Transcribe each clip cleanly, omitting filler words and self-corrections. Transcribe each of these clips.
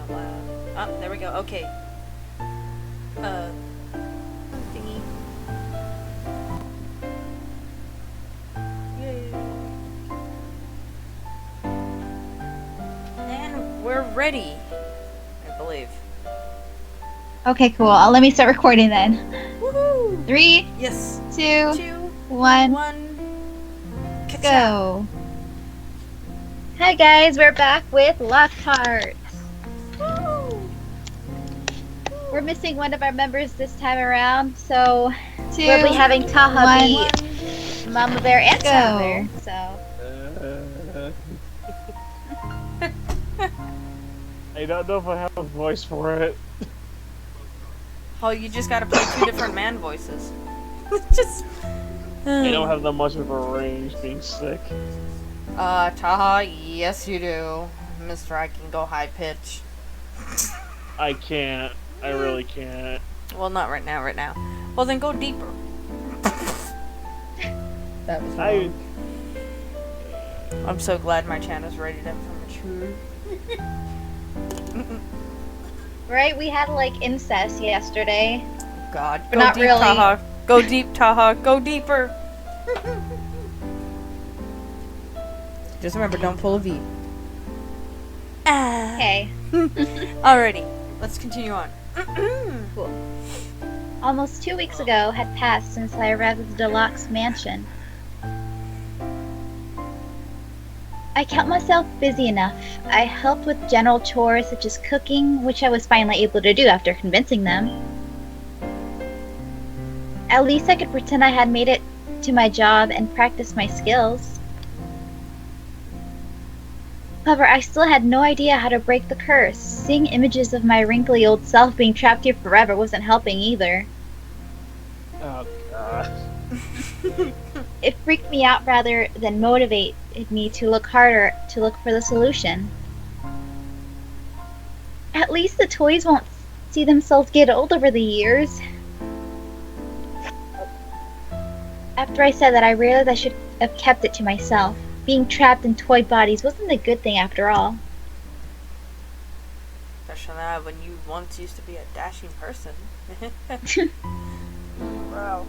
not loud. Oh, there we go. Okay. Thingy. Yay. And we're ready, I believe. Okay, cool. Let me start recording then. Woohoo! 3, Yes. 2, 2, 1, 1. go. Hi guys, we're back with Lockheart. Woo! We're missing one of our members this time around, so we'll be having Taha be Mama Bear and Teddy Bear. So. I don't know if I have a voice for it. Oh, you just gotta play 2 different man voices. Just. I don't have that much of a range being sick. Taha, yes you do. Mr. I can go high pitch. I can't. I really can't. Well, not right now, Well, then go deeper. That was wrong. I'm so glad my channel's rated M for mature. Right, we had like incest yesterday. God, but go not deep, really. Taha. Go deep, Taha. Go deeper. Just remember, don't pull a V. Okay. Alrighty, let's continue on. Cool. Almost 2 weeks ago had passed since I arrived at the deluxe mansion. I kept myself busy enough. I helped with general chores such as cooking, which I was finally able to do after convincing them. At least I could pretend I had made it to my job and practice my skills. However, I still had no idea how to break the curse. Seeing images of my wrinkly old self being trapped here forever wasn't helping either. Oh, God. It freaked me out rather than motivated me to look harder to look for the solution. At least the toys won't see themselves get old over the years. After I said that, I realized I should have kept it to myself. Being trapped in toy bodies wasn't a good thing after all. Especially now when you once used to be a dashing person. Wow.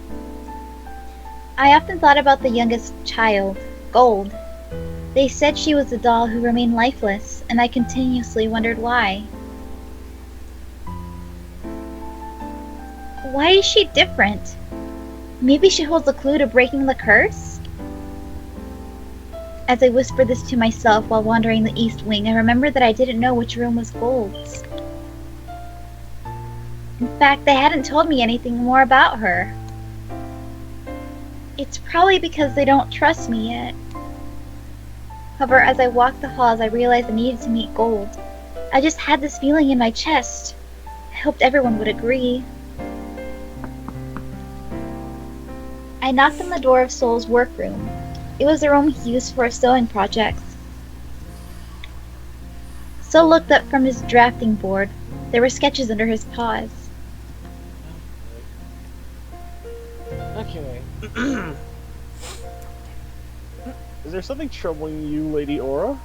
I often thought about the youngest child, Gold. They said she was a doll who remained lifeless, and I continuously wondered why. Why is she different? Maybe she holds a clue to breaking the curse? As I whispered this to myself while wandering the East Wing, I remembered that I didn't know which room was Gold's. In fact, they hadn't told me anything more about her. It's probably because they don't trust me yet. However, as I walked the halls, I realized I needed to meet Gold. I just had this feeling in my chest. I hoped everyone would agree. I knocked on the door of Soul's workroom. It was the room he used for his sewing projects. Soul looked up from his drafting board. There were sketches under his paws. Okay. Is there something troubling you, Lady Aura?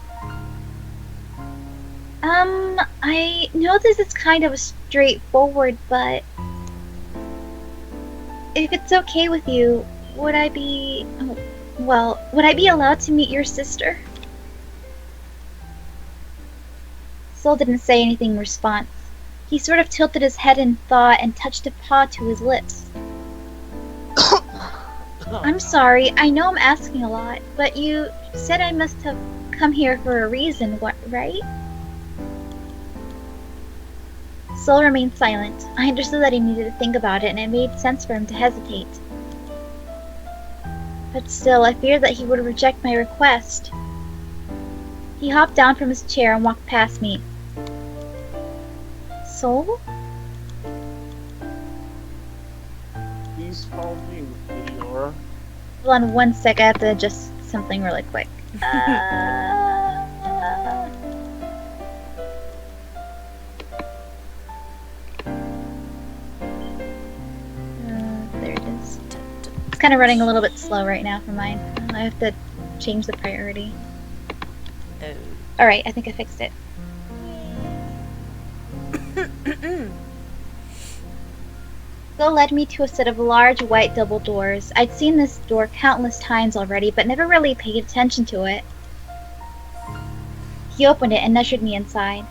I know this is kind of straightforward, but if it's okay with you, would I be allowed to meet your sister? Soul didn't say anything in response. He sort of tilted his head in thought and touched a paw to his lips. I'm sorry, I know I'm asking a lot, but you said I must have come here for a reason, right? Soul remained silent. I understood that he needed to think about it, and it made sense for him to hesitate. But still, I feared that he would reject my request. He hopped down from his chair and walked past me. Soul? Please follow me, Lady Aura. Hold on 1 sec, I have to adjust something really quick. There it is. It's kind of running a little bit slow right now for mine. I have to change the priority. Oh. Alright, I think I fixed it. Phil led me to a set of large white double doors. I'd seen this door countless times already, but never really paid attention to it. He opened it and ushered me inside.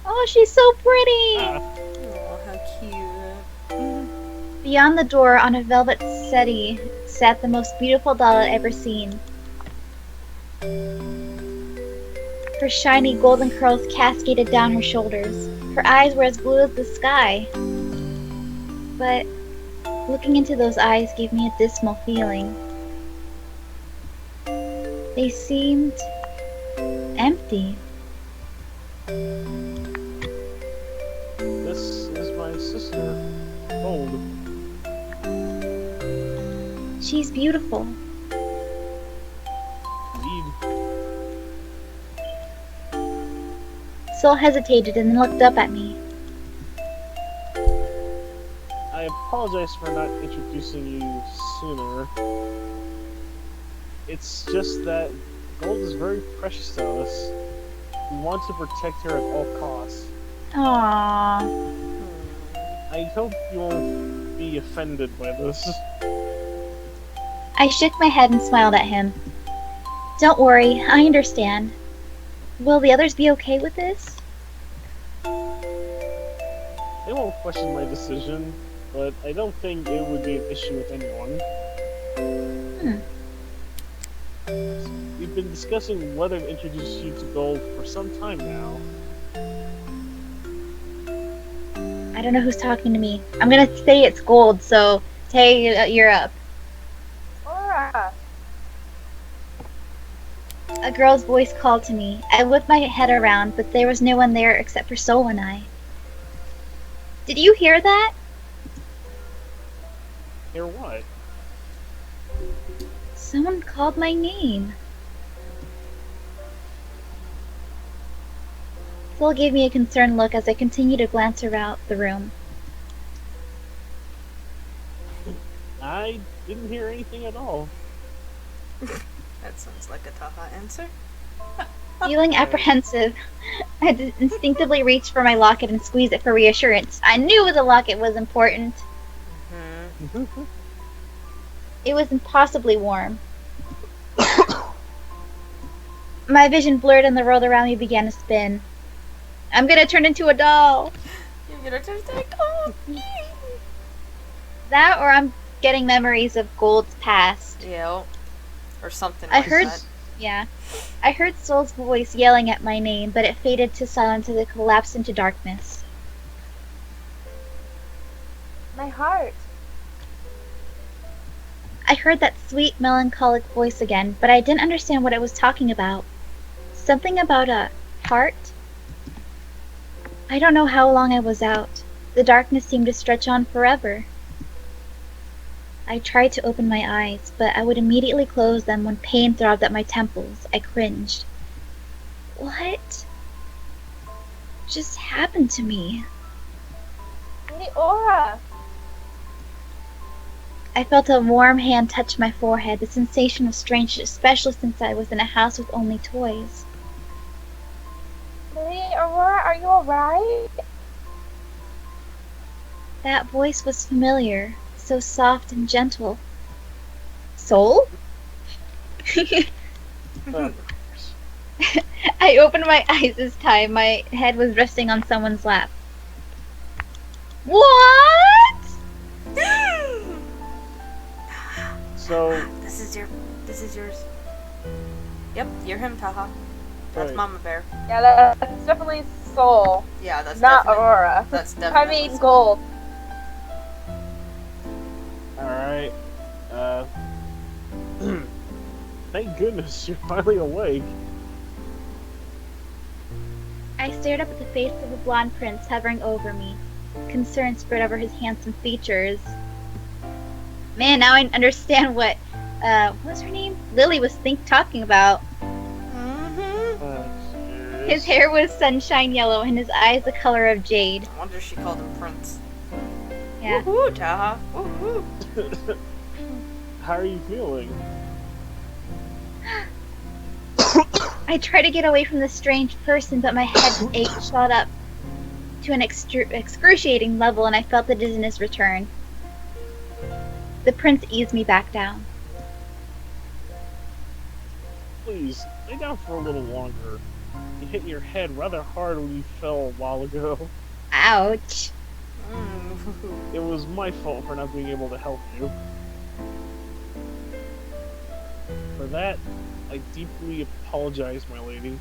Oh, she's so pretty! Oh, how cute. Beyond the door, on a velvet settee, sat the most beautiful doll I'd ever seen. Her shiny golden curls cascaded down her shoulders. Her eyes were as blue as the sky. But looking into those eyes gave me a dismal feeling. They seemed empty. This is my sister, Gold. She's beautiful. Indeed. Sol hesitated and then looked up at me. I apologize for not introducing you sooner. It's just that Gold is very precious to us. We want to protect her at all costs. Aww. I hope you won't be offended by this. I shook my head and smiled at him. Don't worry, I understand. Will the others be okay with this? They won't question my decision, but I don't think it would be an issue with anyone. We've been discussing whether to introduce you to Gold for some time now. I don't know who's talking to me. I'm gonna say it's Gold, so Tay, you're up. Aura! A girl's voice called to me. I whipped my head around, but there was no one there except for Sol and I. Did you hear that? Hear what? Someone called my name. Phil gave me a concerned look as I continued to glance around the room. I didn't hear anything at all. That sounds like a Taha answer. Feeling apprehensive, I instinctively reached for my locket and squeezed it for reassurance. I knew the locket was important. It was impossibly warm. My vision blurred and the world around me began to spin. I'm gonna turn into a doll. You're gonna turn to oh, That or I'm getting memories of Gold's past. yeah, or something I like heard, that. yeah. I heard Sol's voice yelling at my name, but it faded to silence as it collapsed into darkness. My heart. I heard that sweet, melancholic voice again, but I didn't understand what it was talking about. Something about a heart? I don't know how long I was out. The darkness seemed to stretch on forever. I tried to open my eyes, but I would immediately close them when pain throbbed at my temples. I cringed. What just happened to me? Lady Aura! I felt a warm hand touch my forehead. The sensation was strange, especially since I was in a house with only toys. Lady Aurora, are you alright? That voice was familiar, so soft and gentle. Soul? I opened my eyes this time. My head was resting on someone's lap. What? So, This is yours. Yep, you're him, Taha. That's Right. Mama Bear. Yeah, that's definitely Soul, Yeah, that's not definitely, Aurora. That's I definitely. mean Gold. alright. Thank goodness you're finally awake. I stared up at the face of the blonde prince hovering over me. Concern spread over his handsome features. Man, now I understand what was her name? Lily was talking about. His hair was sunshine yellow and his eyes the color of jade. I wonder if she called him Prince. Yeah. Woohoo, Taha. Woohoo. How are you feeling? I tried to get away from this strange person, but my headache shot up to an excruciating level, and I felt the dizziness return. The prince eased me back down. Please, lay down for a little longer. You hit your head rather hard when you fell a while ago. Ouch. Mm. It was my fault for not being able to help you. For that, I deeply apologize, my lady.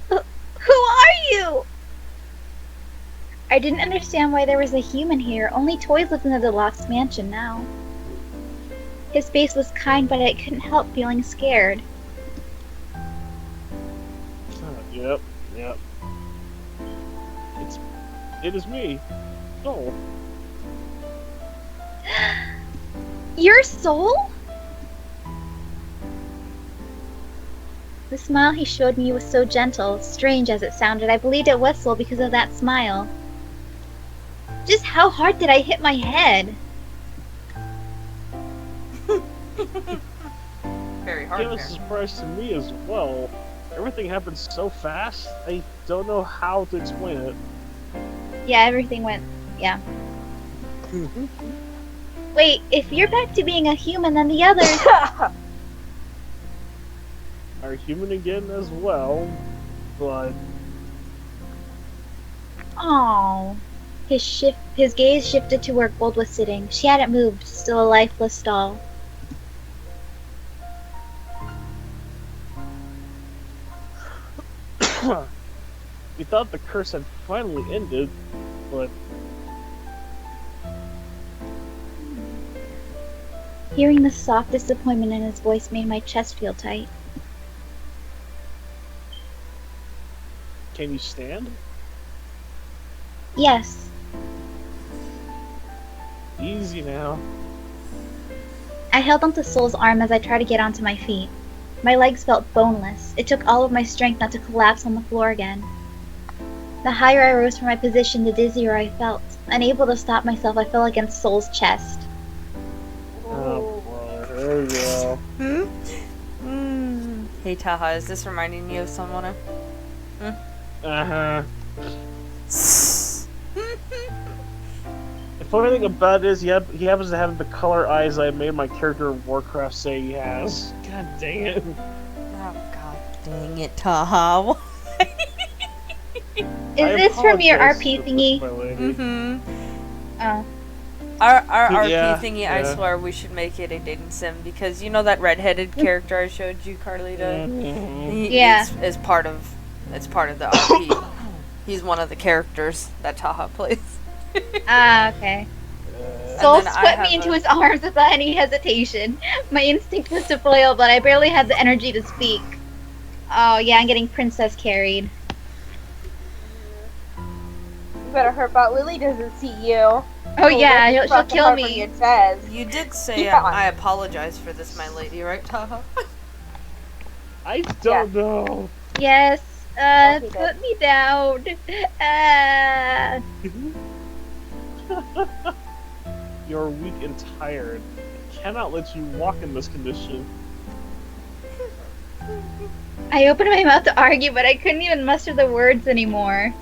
Who are you? I didn't understand why there was a human here. Only toys lived in the lost mansion now. His face was kind, but I couldn't help feeling scared. Yep. It is me. Soul. Your soul? The smile he showed me was so gentle, strange as it sounded. I believed it was Soul because of that smile. Just how hard did I hit my head? Very hard. It was a surprise to me as well. Everything happened so fast, I don't know how to explain it. Yeah, everything went... yeah. Wait, if you're back to being a human, then the others... Are human again as well, but... Oh. His gaze shifted to where Gold was sitting. She hadn't moved, still a lifeless doll. We thought the curse had finally ended, but... Hearing the soft disappointment in his voice made my chest feel tight. Can you stand? Yes. Easy now. I held onto Soul's arm as I tried to get onto my feet. My legs felt boneless. It took all of my strength not to collapse on the floor again. The higher I rose from my position, the dizzier I felt. Unable to stop myself, I fell against Soul's chest. Oh boy, there you go. Hey Taha, is this reminding you of someone? Uh-huh. The funny thing about it is he happens to have the color eyes I made my character in Warcraft say he has. God dang it. Oh god dang it, Taha. Is this from your RP thingy? Mm-hmm. Oh. Our RP Yeah, thingy, I yeah. swear we should make it a dating sim because you know that redheaded character I showed you, Carlita? Yeah. Is part of the RP. He's one of the characters that Taha plays. Ah, okay. And Soul then I swept have me into his arms without any hesitation. My instinct was to flail, but I barely had the energy to speak. Oh yeah, I'm getting princess carried. You better hope out Lily doesn't see you. Oh yeah, she'll kill From me. your chest. You did say Yeah. I apologize for this, my lady, right, Taha? I don't know. Yes, Oh, he put me down. You're weak and tired. I cannot let you walk in this condition. I opened my mouth to argue, but I couldn't even muster the words anymore.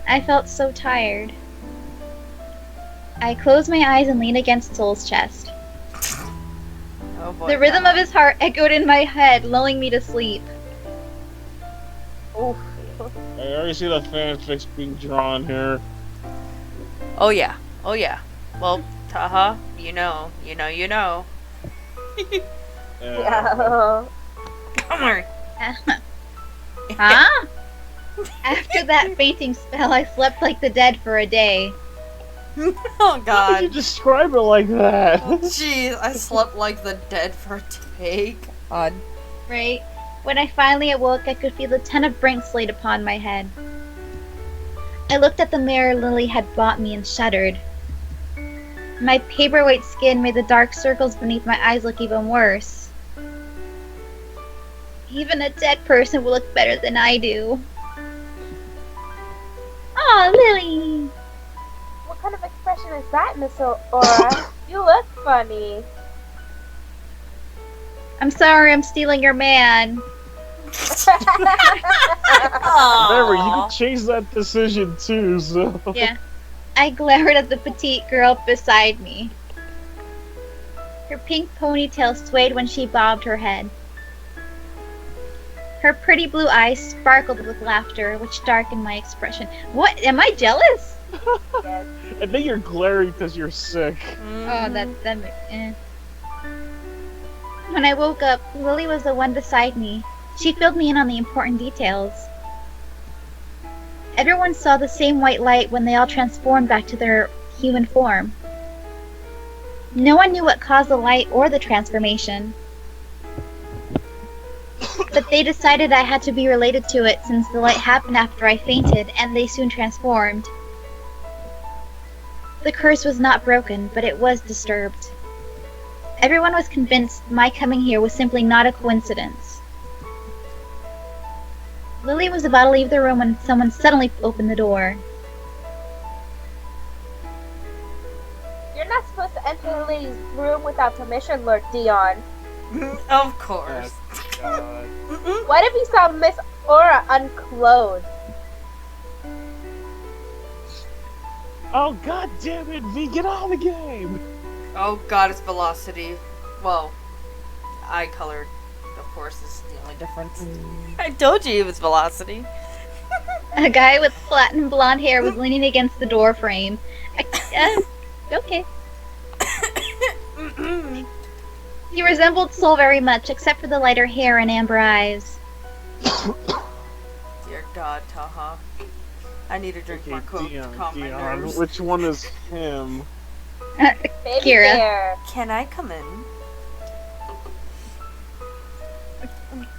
I felt so tired. I closed my eyes and leaned against Soul's chest. Oh boy. The rhythm of his heart echoed in my head, lulling me to sleep. Oof. I already see the fanfics being drawn here. Oh yeah. Oh yeah. Well, Taha, you know. Yeah. Come on. Huh? After that fainting spell, I slept like the dead for a day. Oh How could you god. describe it like that? Jeez, I slept like the dead for a day. God. Right? When I finally awoke, I could feel the ton of brinks laid upon my head. I looked at the mirror Lily had bought me and shuddered. My paperweight skin made the dark circles beneath my eyes look even worse. Even a dead person will look better than I do. Aw, Lily! What kind of expression is that, Miss Aura? You look funny. I'm sorry, I'm stealing your man. Remember, you Aw. can change that decision too, so... Yeah. I glared at the petite girl beside me. Her pink ponytail swayed when she bobbed her head. Her pretty blue eyes sparkled with laughter, which darkened my expression. What? Am I jealous? Yes. I think you're glaring because you're sick. Oh, that When I woke up, Lily was the one beside me. She filled me in on the important details. Everyone saw the same white light when they all transformed back to their human form. No one knew what caused the light or the transformation. But they decided I had to be related to it since the light happened after I fainted and they soon transformed. The curse was not broken, but it was disturbed. Everyone was convinced my coming here was simply not a coincidence. Lily was about to leave the room when someone suddenly opened the door. You're not supposed to enter the lady's room without permission, Lord Dion. Of course. God. What if you saw Miss Aura unclothed? Oh, god damn it, V, get out of the game! Oh god, it's velocity. Well, eye colored, of course, is the only difference. I told you it was velocity. A guy with flattened blonde hair was leaning against the door frame. Okay. He resembled Soul very much, except for the lighter hair and amber eyes. Dear God, Taha. I need to drink more coke to Dion, calm my nerves. which one is him? Baby Kyeira. bear. Can I come in?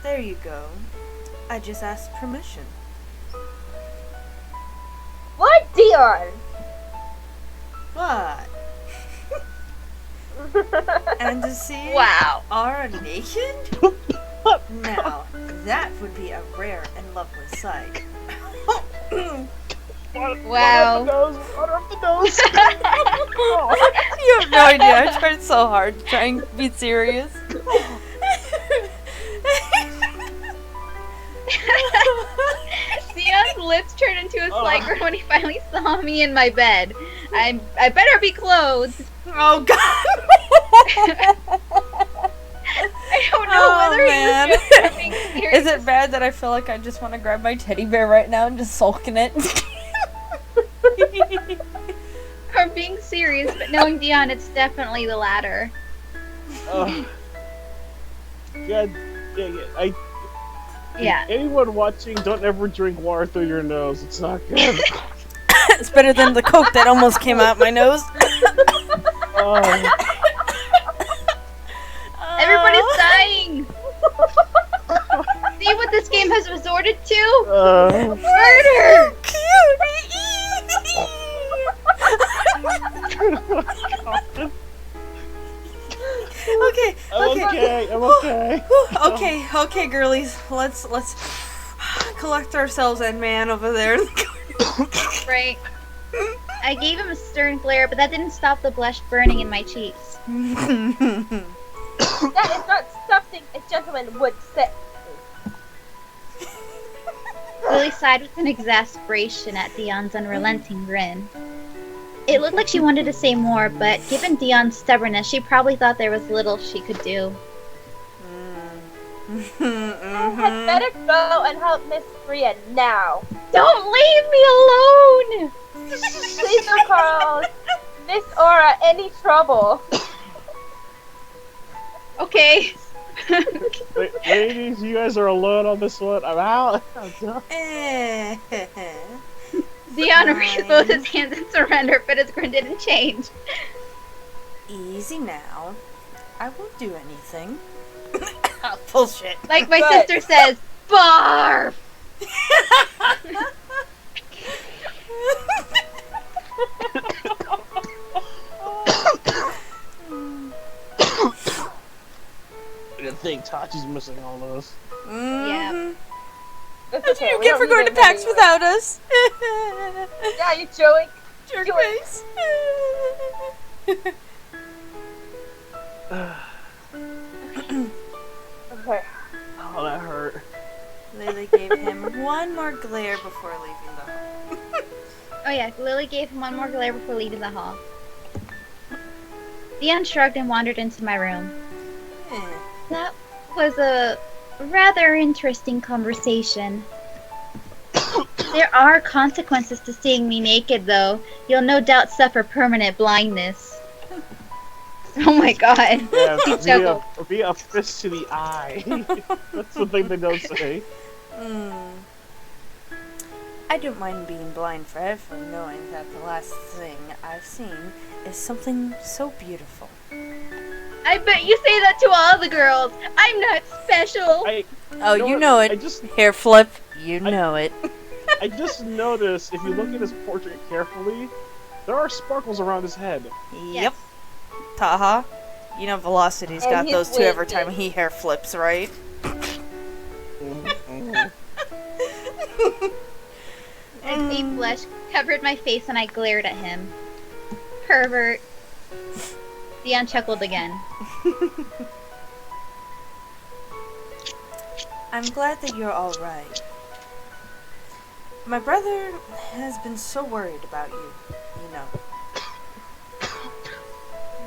There you go. I just asked permission. Lord Dion! What? And to see Wow. Aura naked? Now, that would be a rare and lovely sight. Wow. Water up the nose! You have no idea. I tried so hard to try and be serious. Theon's lips turned into a slight grin when he finally saw me in my bed. I better be clothed. Oh God! I don't know whether man. he was just being serious. Is it bad that I feel like I just want to grab my teddy bear right now and just sulk in it? or being serious, but knowing Dion, it's definitely the latter. Oh. God dang it. Yeah. Anyone watching, don't ever drink water through your nose. It's not good. It's better than the coke that almost came out my nose. Oh. Everybody's dying! See what this game has resorted to? Murder! Okay, I'm okay. Okay, girlies. Let's collect ourselves and man over there. Right. I gave him a stern glare, but that didn't stop the blush burning in my cheeks. That is not something a gentleman would say. Lily sighed with an exasperation at Dion's unrelenting grin. It looked like she wanted to say more, but given Dion's stubbornness, she probably thought there was little she could do. You had better go and help Miss Bria now. Don't leave me alone! Please don't cause Miss Aura any trouble. Okay. Ladies, you guys are alone on this one. I'm out. I'm done. Dion raised both his hands in surrender, but his grin didn't change. Easy now. I won't do anything. Bullshit. Like my Good. sister says, barf! I didn't think Tachi's missing all those. Yeah. It's That's okay, what we you get don't for going need to it PAX anyway. without us. Yeah, you joey. Jerk Joey. face. her. Oh, that hurt. Lily gave him one more glare before leaving the hall. Oh yeah, Lily gave him one more glare before leaving the hall. Dion shrugged and wandered into my room. That was a rather interesting conversation. There are consequences to seeing me naked, though. You'll no doubt suffer permanent blindness. Oh my god. Yeah, He chuckled. be a fist to the eye. That's the thing they don't say. I don't mind being blind forever, knowing that the last thing I've seen is something so beautiful. I bet you say that to all the girls. I'm not special. Oh, you know it. Hair flip, you know it. I just noticed, if you look at his portrait carefully, there are sparkles around his head. Yep. Taha, you know Velocity's And got he's those too every twisted. time he hair flips, right? A deep blush covered my face and I glared at him. Pervert. Dion chuckled again. I'm glad that you're alright. My brother has been so worried about you, you know.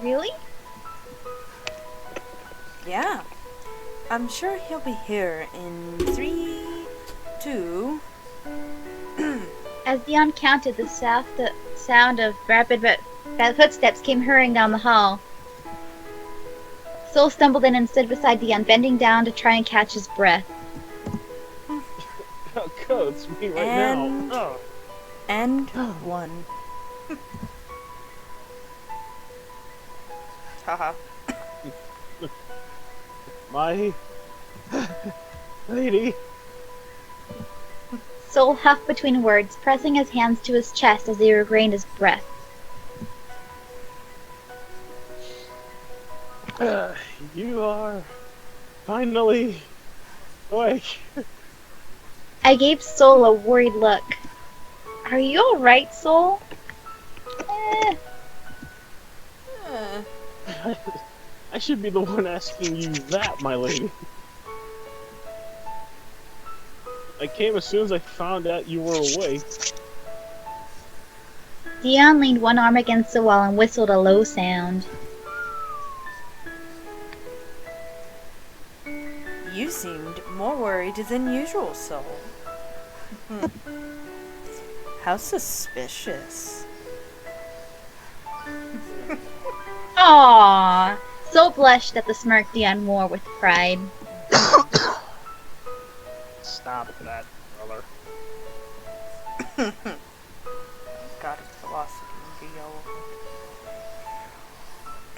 Really? Yeah. I'm sure he'll be here in 3, 2... As Dion counted, the sound of rapid footsteps came hurrying down the hall. Soul stumbled in and stood beside Dion, bending down to try and catch his breath. Oh, God, it's me right And- now. Oh. And 1. Haha. My lady. Soul huffed between words, pressing his hands to his chest as he regained his breath. You are finally awake. I gave Soul a worried look. Are you alright, Soul? I should be the one asking you that, my lady. I came as soon as I found out you were awake. Dion leaned one arm against the wall and whistled a low sound. You seemed more worried than usual, Soul. How suspicious. Aww! Soul blushed at the smirk Dion wore with pride. Stop that, brother. God of Velocity and be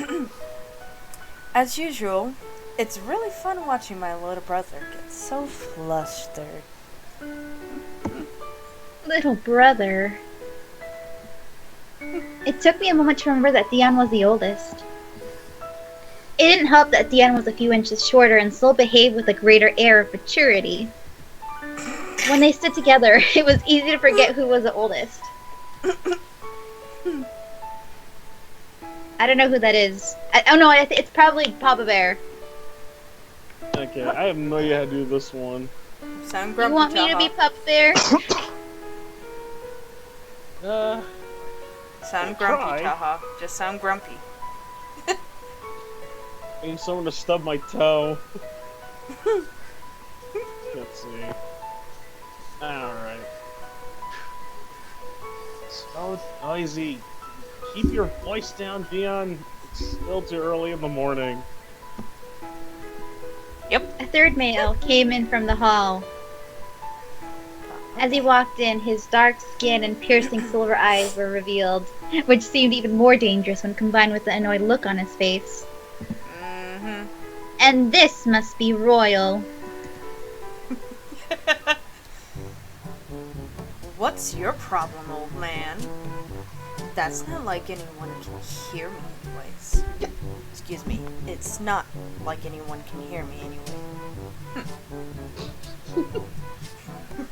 all over. As usual, it's really fun watching my little brother get so flustered. Little brother. It took me a moment to remember that Dion was the oldest. It didn't help that Dion was a few inches shorter and Soul behaved with a greater air of maturity. When they stood together, it was easy to forget who was the oldest. I don't know who that is. Oh no, it's probably Papa Bear. Okay, I have no idea how to do this one. Sound You grumpy, want me to Taha. be Papa Bear? Sound Try. grumpy, Taha. Just sound grumpy. I need someone to stub my toe. Let's see. Alright. So noisy. Keep your voice down, Dion. It's still too early in the morning. A third male came in from the hall. As he walked in, his dark skin and piercing silver eyes were revealed, which seemed even more dangerous when combined with the annoyed look on his face. Mm-hmm. And this must be royal. What's your problem, old man? That's not like anyone can hear me anyways. Excuse me. It's not like anyone can hear me anyway.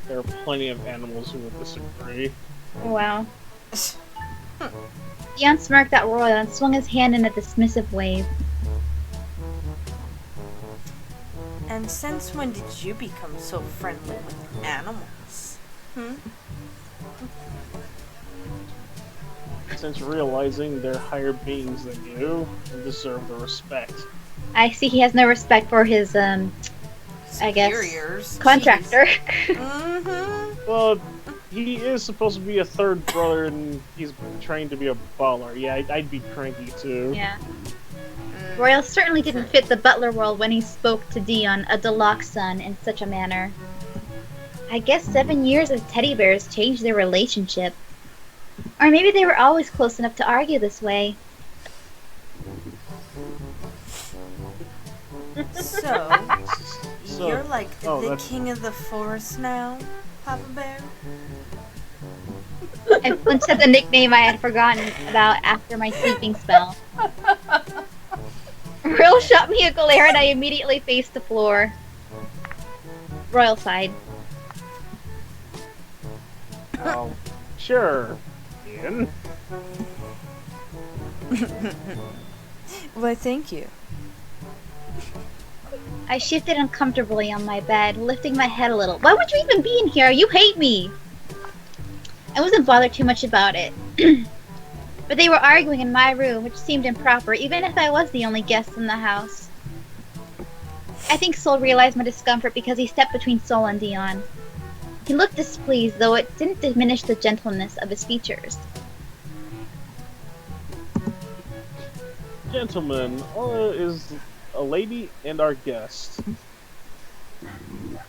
There are plenty of animals who would disagree. Wow. Dion smirked at Royal and swung his hand in a dismissive wave. And since when did you become so friendly with animals? Since realizing they're higher beings than you and deserve the respect. I see he has no respect for his, I guess, Superiors. contractor. Well, he is supposed to be a third brother and he's trained to be a baller. Yeah, I'd be cranky too. Yeah. Royal certainly didn't fit the butler role when he spoke to Dion, a Deluxe son, in such a manner. I guess 7 years of teddy bears changed their relationship. Or maybe they were always close enough to argue this way. So, So- you're like oh, the that's- king of the forest now, Papa Bear? I flinched at the nickname I had forgotten about after my sleeping spell. Royal shot me a glare and I immediately faced the floor. Royal sighed. Sure, Ian. Why, thank you. I shifted uncomfortably on my bed, lifting my head a little. Why would you even be in here? You hate me! I wasn't bothered too much about it. But they were arguing in my room, which seemed improper, even if I was the only guest in the house. I think Sol realized my discomfort because he stepped between Sol and Dion. He looked displeased, though it didn't diminish the gentleness of his features. Gentlemen, Aura is a lady and our guest.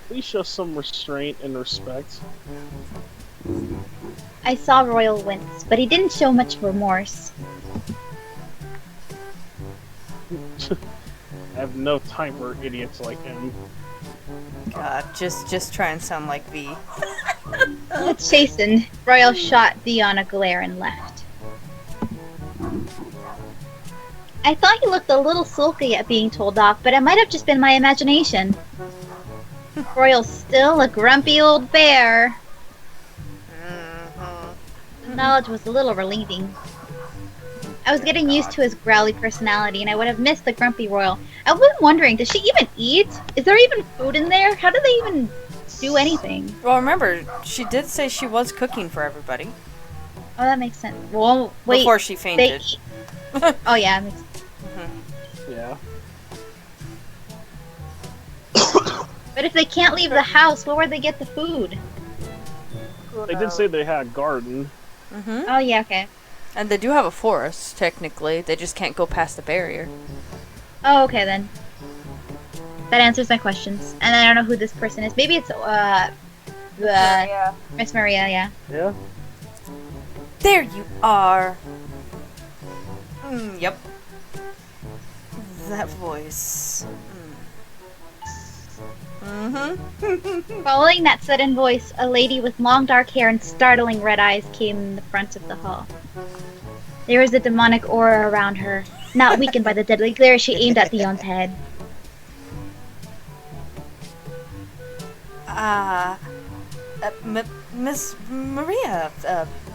Please show some restraint and respect. I saw Royal wince, but he didn't show much remorse. I have no time for idiots like him. God, just try and sound like V. Chastened, Royal shot Dion a glare and left. I thought he looked a little sulky at being told off, but it might have just been my imagination. Royal's still a grumpy old bear. The knowledge was a little relieving. I was getting used to his growly personality, and I would have missed the grumpy Royal. I was wondering, does she even eat? Is there even food in there? How do they even do anything? Well, remember, she did say she was cooking for everybody. Oh, that makes sense. Well, wait. Before she They fainted. eat. Oh, yeah. That makes Yeah. But if they can't leave the house, where would they get the food? They did say they had a garden. Oh, yeah, okay. And they do have a forest, technically. They just can't go past the barrier. Oh, okay, then. That answers my questions. And I don't know who this person is. Maybe it's, Yeah. Miss Maria, yeah. Yeah? There you are! Yep. That voice. Following that sudden voice, a lady with long dark hair and startling red eyes came in the front of the hall. There was a demonic aura around her, not weakened by the deadly glare she aimed at Theon's head. Miss Maria,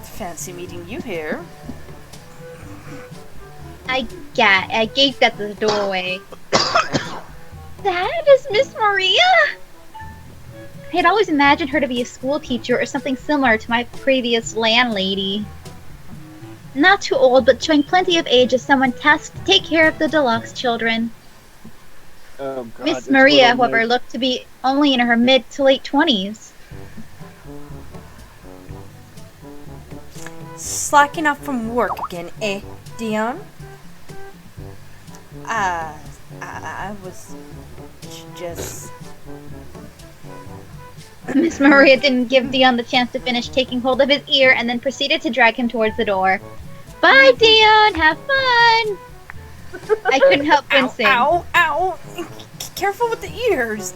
fancy meeting you here. I gaped at the doorway. That is Miss Maria? I had always imagined her to be a school teacher or something similar to my previous landlady. Not too old, but showing plenty of age as someone tasked to take care of the Deluxe children. Oh, God, Miss it's Maria, little however, Nick. looked to be only in her mid to late 20s. Slacking off from work again, eh, Dion? I was just... Miss Maria didn't give Dion the chance to finish taking hold of his ear and then proceeded to drag him towards the door. Bye, Dion! Have fun! I couldn't help wincing. Ow, ow! Careful with the ears!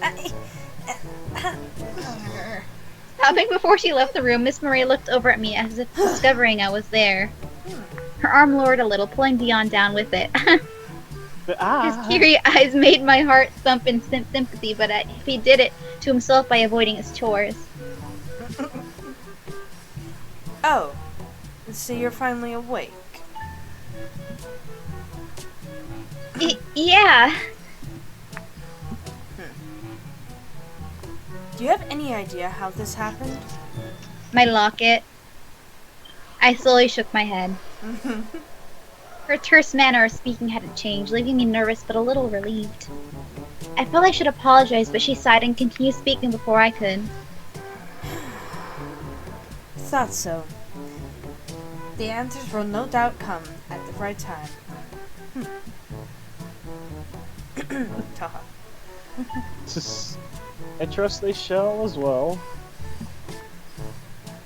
Stopping before she left the room, Miss Maria looked over at me as if discovering I was there. Her arm lowered a little, pulling Dion down with it. His teary eyes made my heart thump in sympathy, but he did it to himself by avoiding his chores. Oh, so you're finally awake. Yeah. Do you have any idea how this happened? My locket. I slowly shook my head. Her terse manner of speaking hadn't changed, leaving me nervous but a little relieved. I felt I should apologize, but she sighed and continued speaking before I could. Thought so. The answers will no doubt come at the right time. Taha. I trust they shall as well.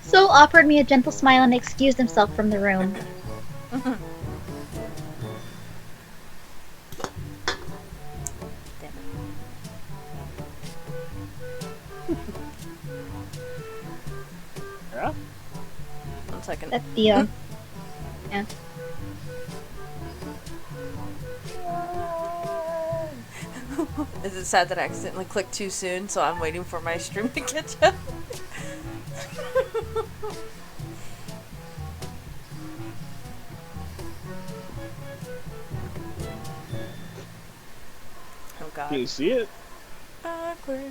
Sol offered me a gentle smile and excused himself from the room. Yeah? 1 second. That's Theo. Yeah. Is it sad that I accidentally clicked too soon, so I'm waiting for my stream to catch up? Oh god. Can you see it? Awkward.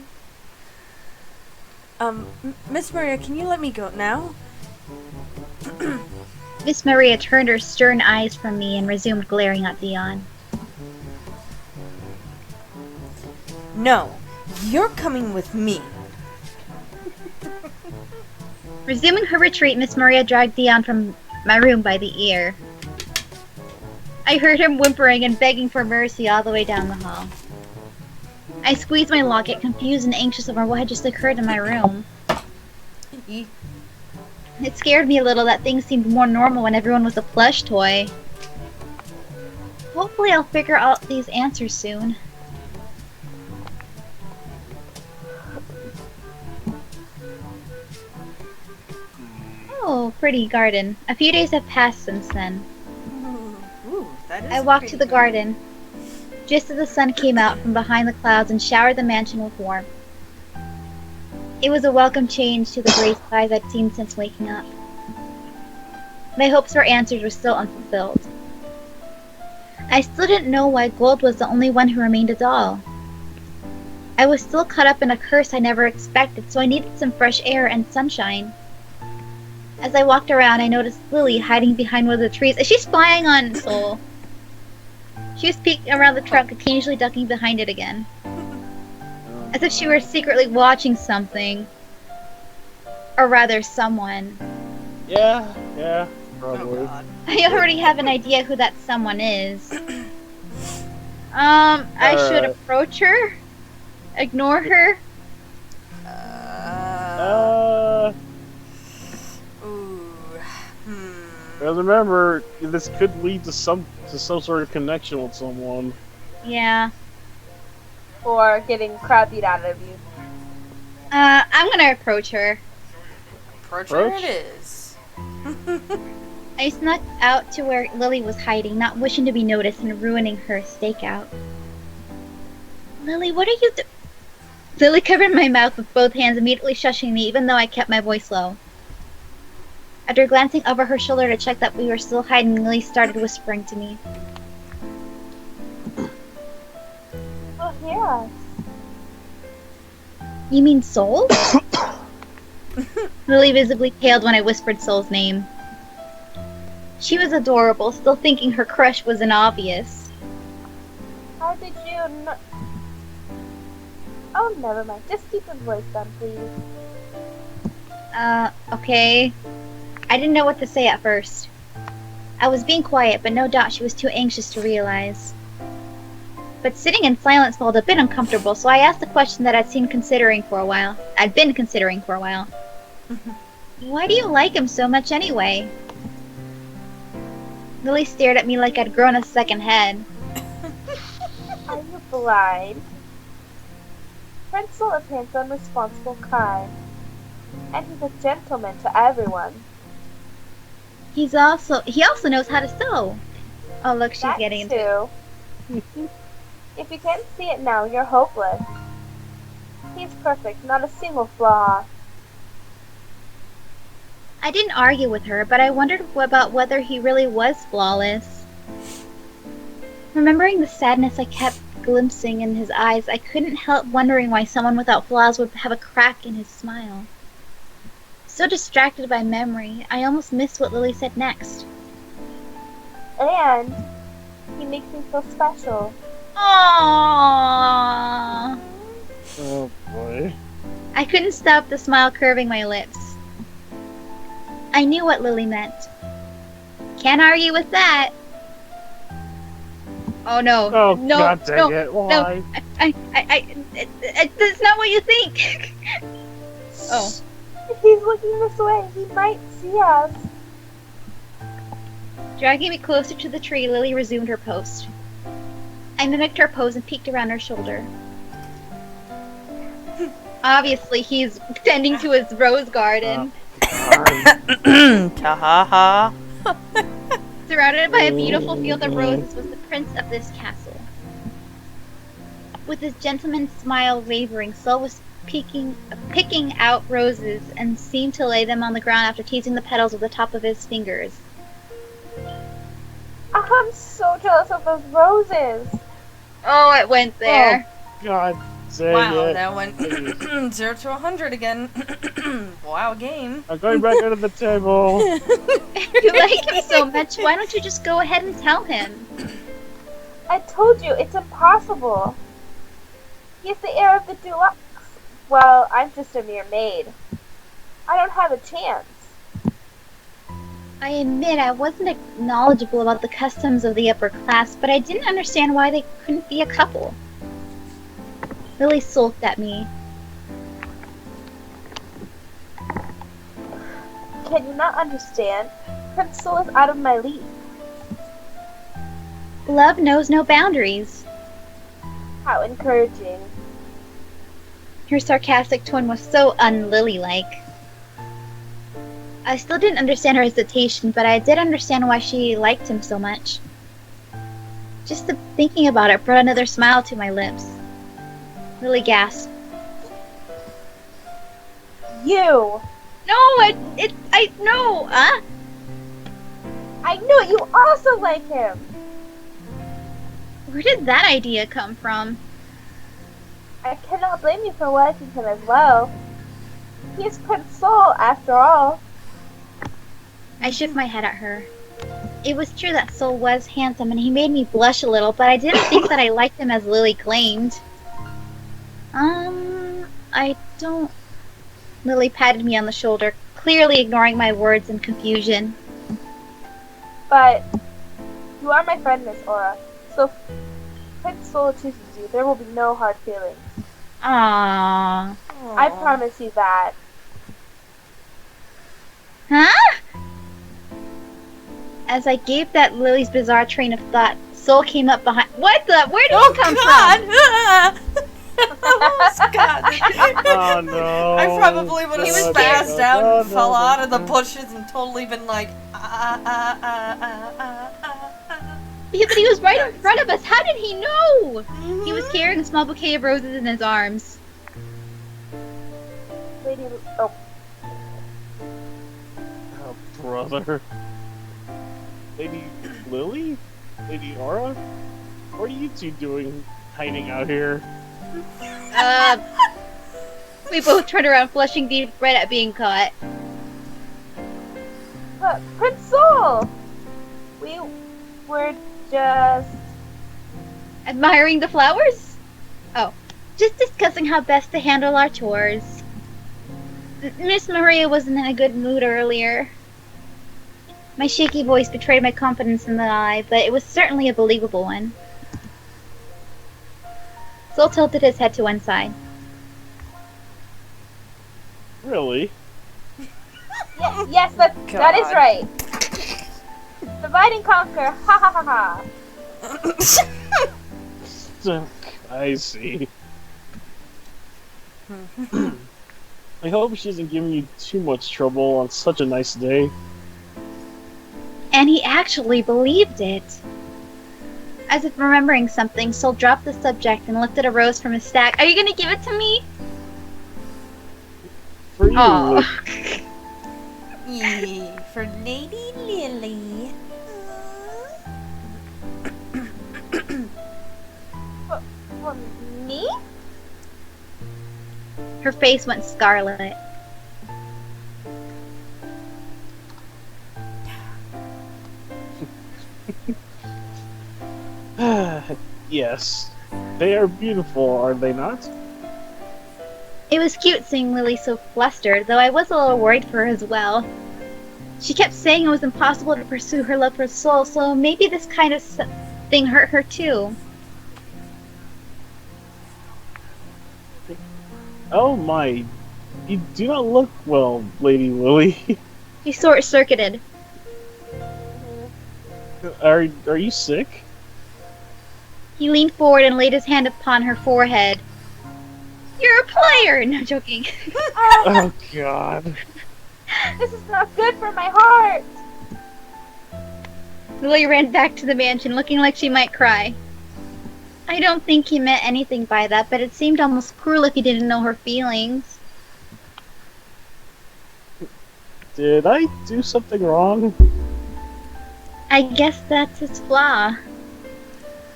Miss Maria, can you let me go now? Miss Maria turned her stern eyes from me and resumed glaring at Dion. No, you're coming with me. Resuming her retreat, Miss Maria dragged Dion from my room by the ear. I heard him whimpering and begging for mercy all the way down the hall. I squeezed my locket, confused and anxious over what had just occurred in my room. It scared me a little that things seemed more normal when everyone was a plush toy. Hopefully I'll figure out these answers soon. Oh, pretty garden. A few days have passed since then. Ooh, that is I walked to the garden, just as the sun came out from behind the clouds and showered the mansion with warmth. It was a welcome change to the gray skies I'd seen since waking up. My hopes for answers were still unfulfilled. I still didn't know why Gold was the only one who remained a doll. I was still caught up in a curse I never expected, so I needed some fresh air and sunshine. As I walked around, I noticed Lily hiding behind one of the trees. Is she spying on Sol? She was peeking around the trunk, occasionally ducking behind it again. As if she were secretly watching something. Or rather, someone. Yeah, probably. Oh god. I already have an idea who that someone is. I should approach her? Ignore her? Well, remember, this could lead to some sort of connection with someone. Yeah. Or getting crap beat out of you. I'm gonna approach her. Approach her it is. I snuck out to where Lily was hiding, not wishing to be noticed and ruining her stakeout. Lily, what are you Lily covered my mouth with both hands, immediately shushing me, even though I kept my voice low. After glancing over her shoulder to check that we were still hiding, Lily started whispering to me. Oh, yeah. You mean Sol? Lily visibly paled when I whispered Sol's name. She was adorable, still thinking her crush wasn't obvious. How did you not... Oh, never mind. Just keep your voice down, please. Okay. I didn't know what to say at first. I was being quiet, but no doubt she was too anxious to realize. But sitting in silence felt a bit uncomfortable, so I asked the question that I'd been considering for a while. Why do you like him so much anyway? Lily stared at me like I'd grown a second head. Are you blind? Prince is handsome, responsible, kind. And he's a gentleman to everyone. He also knows how to sew. Oh look, she's That getting into it. too. If you can't see it now, you're hopeless. He's perfect, not a single flaw. I didn't argue with her, but I wondered about whether he really was flawless. Remembering the sadness I kept glimpsing in his eyes, I couldn't help wondering why someone without flaws would have a crack in his smile. So distracted by memory, I almost missed what Lily said next. And he makes me feel special. Aww. Oh boy. I couldn't stop the smile curving my lips. I knew what Lily meant. Can't argue with that. Oh no! Oh no! god dang no! it! Why? No! That's not what you think. Oh. If he's looking this way, he might see us. Dragging me closer to the tree, Lily resumed her post. I mimicked her pose and peeked around her shoulder. Obviously, he's tending to his rose garden. Taha. Surrounded by a beautiful field of roses was the prince of this castle. With his gentleman's smile wavering, Sol was picking out roses and seemed to lay them on the ground after teasing the petals with the top of his fingers. I'm so jealous of those roses. Oh, it went there. Oh, god dang Wow, it. that went 0 to 100 again. Wow, game. I'm going back under the table. If you like him so much, why don't you just go ahead and tell him? I told you, it's impossible. He's the heir of the deluxe. Well, I'm just a mere maid. I don't have a chance. I admit I wasn't knowledgeable about the customs of the upper class, but I didn't understand why they couldn't be a couple. Lily sulked at me. Can you not understand? Prince Sol is out of my league. Love knows no boundaries. How encouraging. Her sarcastic tone was so un-Lily-like. I still didn't understand her hesitation, but I did understand why she liked him so much. Just thinking about it brought another smile to my lips. Lily gasped. You! No, no, huh? I knew it! You also like him! Where did that idea come from? I cannot blame you for liking him as well. He is Prince Sol, after all. I shook my head at her. It was true that Sol was handsome and he made me blush a little, but I didn't think that I liked him as Lily claimed. I don't... Lily patted me on the shoulder, clearly ignoring my words in confusion. But you are my friend, Miss Aura. So if Prince Sol chooses you, there will be no hard feelings. Aww. I promise you that. Huh? As I gaped at Lily's bizarre train of thought, Sol came up behind. What the? Where did he come from? Oh god! Oh no! I probably would have No, spazzed no, out no, and fell no, out of the no. bushes and totally been like, But he was right in front of us. How did he know? He was carrying a small bouquet of roses in his arms. Lady... Oh, Oh, brother. Lady Lily? Lady Aura? What are you two doing hiding out here? We both turned around, flushing deep red at being caught. but Prince Sol! We were just... Admiring the flowers? Oh, just discussing how best to handle our chores. Miss Maria wasn't in a good mood earlier. My shaky voice betrayed my confidence in the eye, but it was certainly a believable one. Sol tilted his head to one side. Really? Yes, that is God. right. Divide and conquer. Ha ha ha ha. I see. I hope she isn't giving you too much trouble on such a nice day. And he actually believed it. As if remembering something, Sol dropped the subject and lifted a rose from his stack. Are you gonna give it to me? For you, Oh. Yeah, for Lady Lily. Her face went scarlet. Yes. They are beautiful, are they not? It was cute seeing Lily so flustered, though I was a little worried for her as well. She kept saying it was impossible to pursue her love for Soul, so maybe this kind of thing hurt her too. Oh my. You do not look well, Lady Lily. He short-circuited. Are you sick? He leaned forward and laid his hand upon her forehead. You're a player! No, joking. Oh god. This is not good for my heart. Lily ran back to the mansion, looking like she might cry. I don't think he meant anything by that, but it seemed almost cruel if he didn't know her feelings. Did I do something wrong? I guess that's his flaw.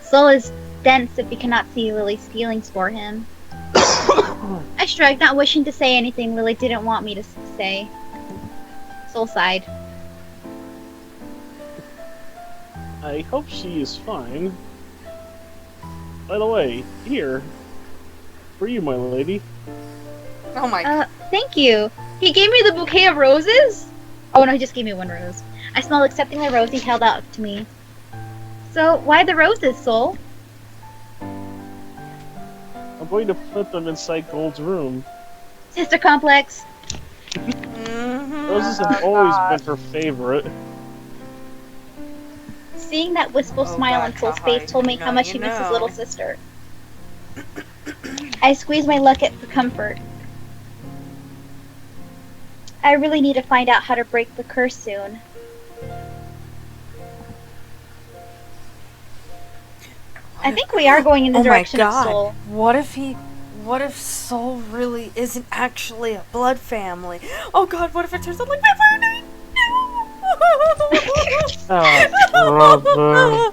Soul is dense if he cannot see Lily's feelings for him. I shrugged, not wishing to say anything Lily didn't want me to say. Soul sighed. I hope she is fine. By the way, here. For you, my lady. Oh my. Thank you. He gave me the bouquet of roses? Oh no, he just gave me one rose. I smelled accepting the rose he held out to me. So, why the roses, Soul? I'm going to put them inside Gold's room. Sister complex. Roses have always been her favorite. Seeing that wistful smile on Soul's face told me how much he missed his little sister. I squeezed my locket for comfort. I really need to find out how to break the curse soon. I think we are going in the direction of Soul. What if Soul really isn't actually a blood family? Oh god, what if it turns out like Vampire Knight? Oh, brother.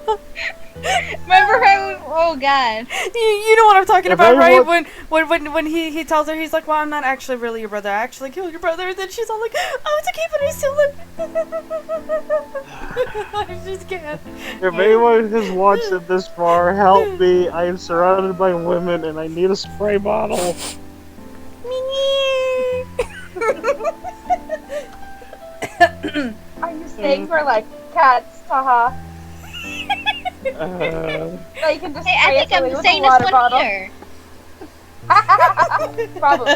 Remember how? Oh god. You know what I'm talking about, right? When he tells her, he's like, well, I'm not actually really your brother. I actually killed your brother. And then she's all like, oh, it's okay, but I still love I just can't. If anyone has watched it this far, help me. I am surrounded by women and I need a spray bottle. Are you saying we're like cats, Taha? That you can just Hey, I think I'm saying water this one bottle. here. Probably.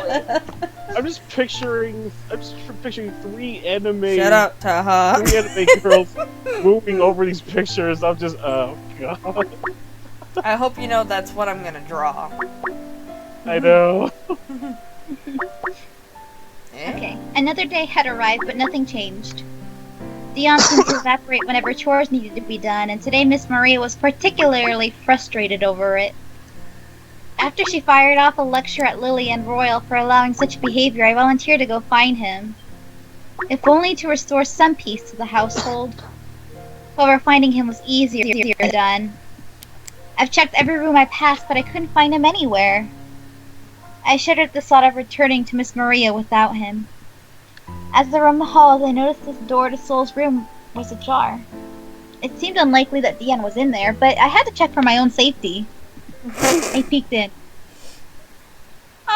I'm just picturing three anime. Shut up, Taha. Three anime girls moving over these pictures. I'm just, oh god. I hope you know that's what I'm gonna draw. I know. Okay, another day had arrived, but nothing changed. Dion seemed to evaporate whenever chores needed to be done, and today Miss Maria was particularly frustrated over it. After she fired off a lecture at Lily and Royal for allowing such behavior, I volunteered to go find him. If only to restore some peace to the household. However, finding him was easier done. I've checked every room I passed, but I couldn't find him anywhere. I shuddered at the thought of returning to Miss Maria without him. As I roamed the halls, I noticed the door to Soul's room was ajar. It seemed unlikely that Dion was in there, but I had to check for my own safety. I peeked in. Aww.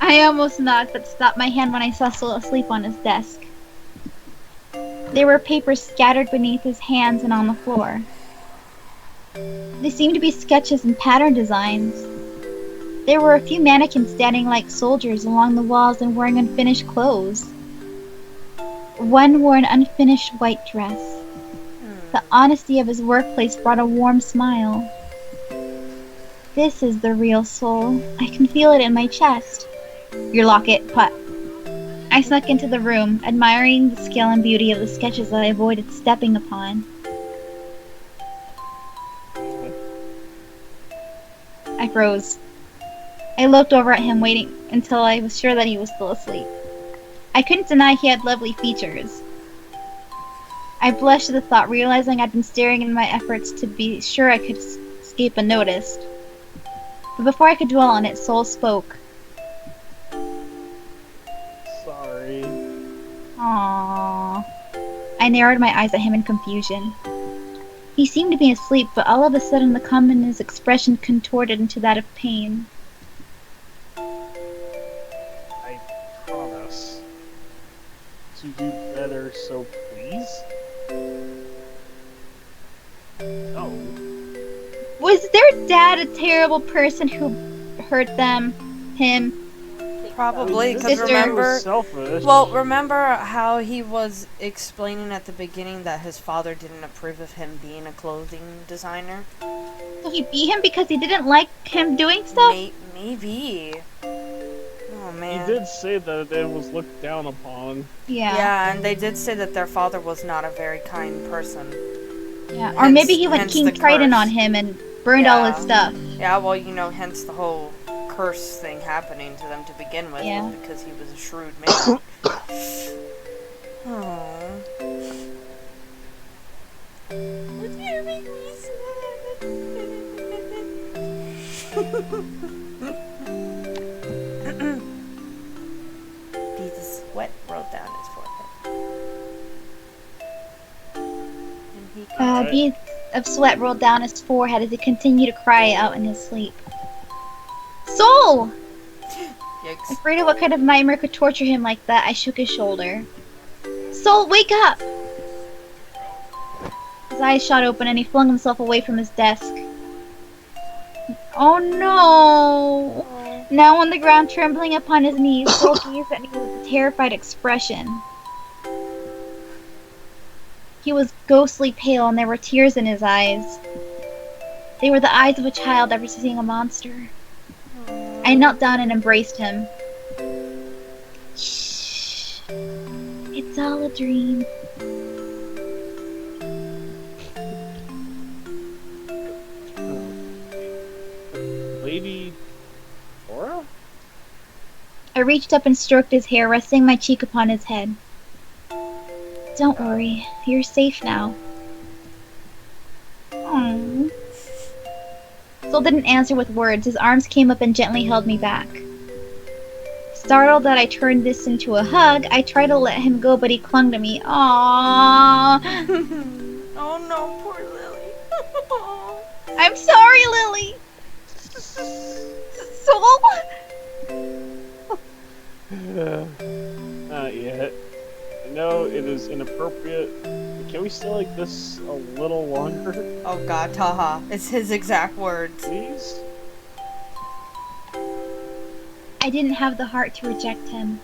I almost knocked, but stopped my hand when I saw Soul asleep on his desk. There were papers scattered beneath his hands and on the floor. They seemed to be sketches and pattern designs. There were a few mannequins standing like soldiers along the walls and wearing unfinished clothes. One wore an unfinished white dress. The honesty of his workplace brought a warm smile. This is the real Soul. I can feel it in my chest. Your locket, Putt. I snuck into the room, admiring the skill and beauty of the sketches that I avoided stepping upon. I froze. I looked over at him, waiting until I was sure that he was still asleep. I couldn't deny he had lovely features. I blushed at the thought, realizing I'd been staring in my efforts to be sure I could escape unnoticed. But before I could dwell on it, Soul spoke. Sorry. Aww. I narrowed my eyes at him in confusion. He seemed to be asleep, but all of a sudden the calm in his expression contorted into that of pain. I promise to do better, so please? No. Was their dad a terrible person who hurt them? Him? Probably, This because Sister. guy remember... was selfish. Well, remember how he was explaining at the beginning that his father didn't approve of him being a clothing designer? So he beat him because he didn't like him doing stuff? Maybe. Oh, He man. did say that it was looked down upon. Yeah. Yeah, and they did say that their father was not a very kind person. Yeah. Or maybe he went hence King the Triton curse. on him and burned all his Yeah. stuff. Yeah, well, you know, hence the whole curse thing happening to them to begin with, Yeah. was because he was a shrewd man. Oh. It's gonna make me sad. Beads of sweat rolled down his forehead. And he continued. Beads of sweat rolled down his forehead as he continued to cry out in his sleep. Soul! Yikes. Afraid of what kind of nightmare could torture him like that, I shook his shoulder. Soul, wake up! His eyes shot open and he flung himself away from his desk. Oh no! Now on the ground, trembling upon his knees, Soul gazed at me with a terrified expression. He was ghostly pale and there were tears in his eyes. They were the eyes of a child ever seeing a monster. I knelt down and embraced him. Shh. It's all a dream. Lady Laura? I reached up and stroked his hair, resting my cheek upon his head. Don't worry, you're safe now. Aww. Soul didn't answer with words. His arms came up and gently held me back. Startled that I turned this into a hug, I tried to let him go, but he clung to me. Aww. Oh no, poor Lily. I'm sorry, Lily. Soul? Not yet. I know it is inappropriate. Can we stay like this a little longer, Oh god, Taha. It's his exact words. please? I didn't have the heart to reject him.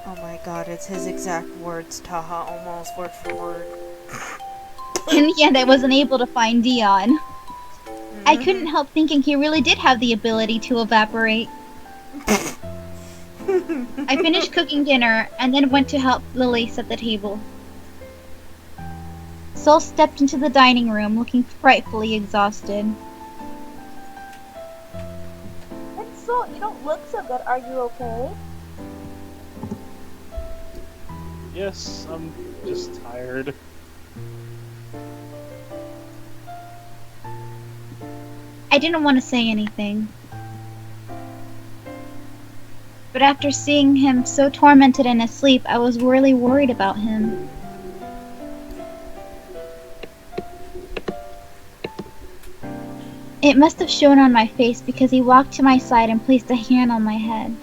Oh my god, it's his exact words, Taha, almost word for word. In the end, I wasn't able to find Dion. I couldn't help thinking he really did have the ability to evaporate. I finished cooking dinner and then went to help Lily set the table. Soul stepped into the dining room looking frightfully exhausted. And so, you don't look so good. Are you okay? Yes, I'm just tired. I didn't want to say anything. But after seeing him so tormented and asleep, I was really worried about him. It must have shown on my face because he walked to my side and placed a hand on my head.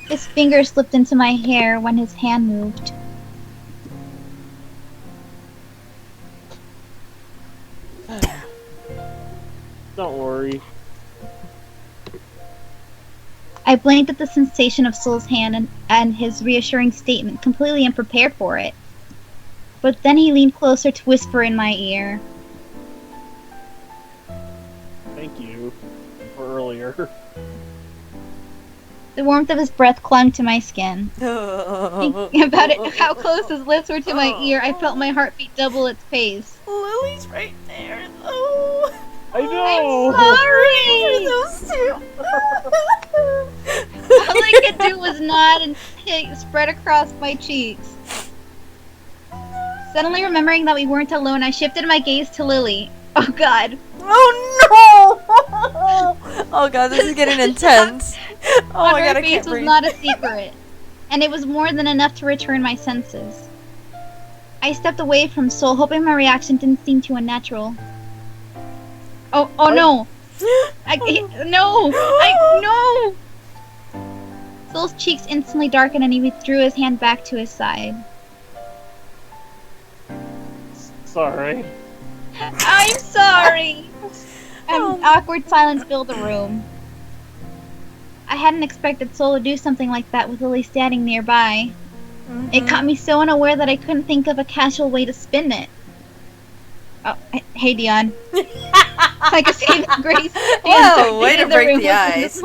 His finger slipped into my hair when his hand moved. Don't worry. I blinked at the sensation of Soul's hand and his reassuring statement, completely unprepared for it. But then he leaned closer to whisper in my ear. Thank you for earlier. The warmth of his breath clung to my skin. Thinking about it, how close his lips were to my ear, I felt my heartbeat double its pace. Lily's right there, though. I know! All I could do was nod and spread across my cheeks. Suddenly remembering that we weren't alone, I shifted my gaze to Lily. Oh god. Oh no! Oh god, this is getting intense. Oh On my her god, I face can't was breathe. not a secret, and it was more than enough to return my senses. I stepped away from Soul, hoping my reaction didn't seem too unnatural. Oh no! No! Soul's cheeks instantly darkened and he withdrew his hand back to his side. Sorry. I'm sorry! An awkward silence filled the room. I hadn't expected Soul to do something like that with Lily standing nearby. It caught me so unaware that I couldn't think of a casual way to spin it. Oh, hey Dion. Like a saving grace. Whoa, way to break the ice.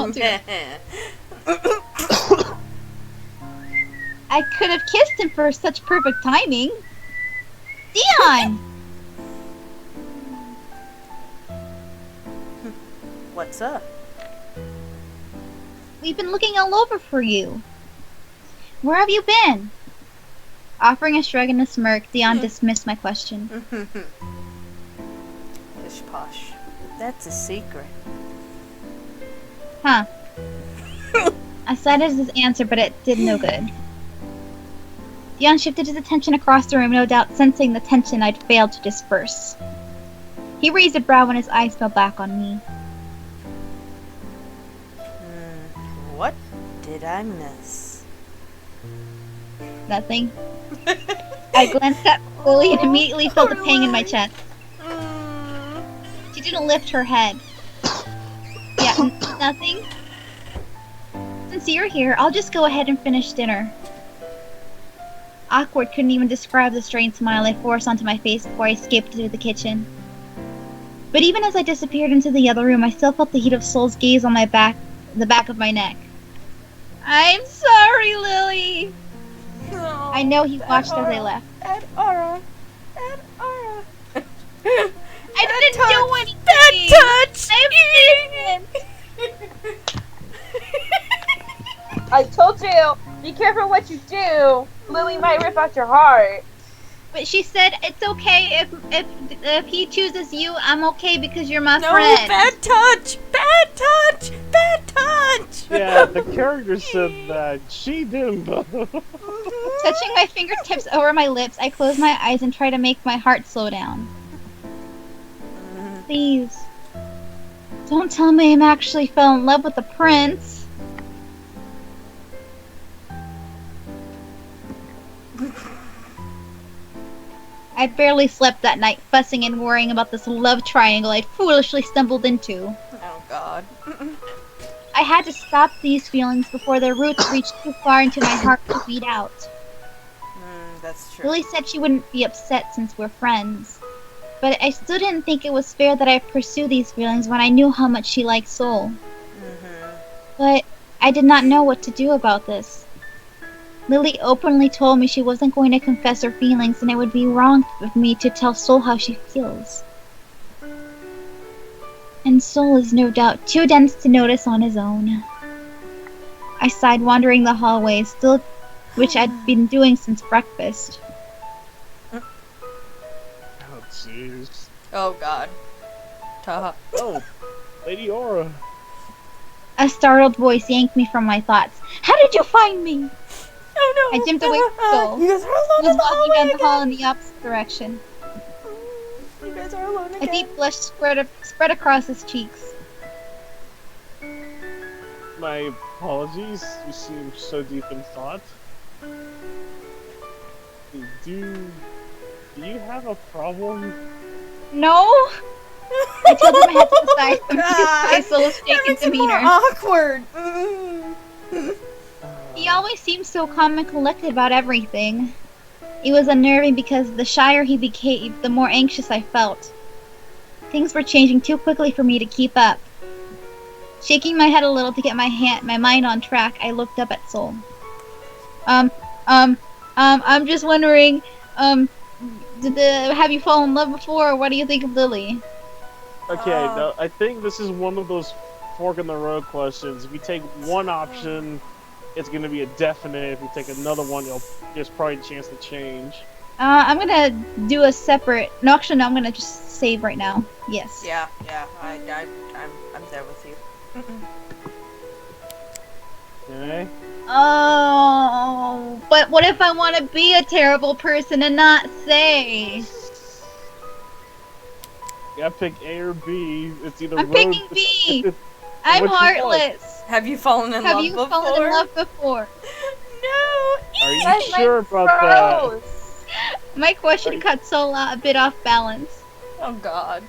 I could have kissed him for such perfect timing. Dion! What's up? We've been looking all over for you. Where have you been? Offering a shrug and a smirk, Dion dismissed my question. Pish posh. That's a secret. Huh. I sighed at his answer, but it did no good. Dion shifted his attention across the room, no doubt sensing the tension I'd failed to disperse. He raised a brow when his eyes fell back on me. What did I miss? Nothing. I glanced at Lily and immediately felt a pang in my chest. She didn't lift her head. Yeah, nothing? Since you're here, I'll just go ahead and finish dinner. Awkward couldn't even describe the strained smile I forced onto my face before I escaped to the kitchen. But even as I disappeared into the other room, I still felt the heat of Soul's gaze on the back of my neck. I'm sorry, Lily! No, I know he watched as I left. And Aura. And Aura. I didn't do anything! That touch! I told you, be careful what you do. Lily might rip out your heart. But she said it's okay if he chooses you, I'm okay because you're my No, friend. bad touch! Bad touch! Bad touch! Yeah, the character said that. She didn't, though. Touching my fingertips over my lips, I close my eyes and try to make my heart slow down. Please. Don't tell me I'm actually fell in love with the prince. I barely slept that night, fussing and worrying about this love triangle I'd foolishly stumbled into. Oh god. I had to stop these feelings before their roots reached too far into my heart to beat out. That's true. Lily said she wouldn't be upset since we're friends. But I still didn't think it was fair that I pursue these feelings when I knew how much she liked Soul. But I did not know what to do about this. Lily openly told me she wasn't going to confess her feelings and it would be wrong of me to tell Soul how she feels. And Soul is no doubt too dense to notice on his own. I sighed, wandering the hallways, which I'd been doing since breakfast. Oh, jeez. Oh god. Taha. Oh, Lady Aura. A startled voice yanked me from my thoughts. How did you find me? Oh no! I jumped away from Soul. You guys are alone He was in the walking down the hall hallway in the opposite direction. again. You guys are alone A again. deep blush spread across his cheeks. My apologies. You seem so deep in thought. Do you have a problem? No? I told him I had to decide from his Soul's That shaken makes it more demeanor. awkward. He always seemed so calm and collected about everything. It was unnerving because the shyer he became, the more anxious I felt. Things were changing too quickly for me to keep up. Shaking my head a little to get my mind on track, I looked up at Soul. I'm just wondering, have you fallen in love before, or what do you think of Lily? Okay, no, I think this is one of those fork in the road questions. If you take one option, it's going to be a definite. If you take another one, there's probably a chance to change. I'm gonna do a separate. No, actually, no. I'm gonna just save right now. Yes. Yeah, I'm there with you. Okay. Oh, but what if I want to be a terrible person and not say? You gotta pick A or B. It's either I'm road. picking B. I'm Which one? heartless. Have you fallen in Have love you before? fallen in love before? No. Are you Guys, sure about that? froze. My question cut a bit off balance. Oh God.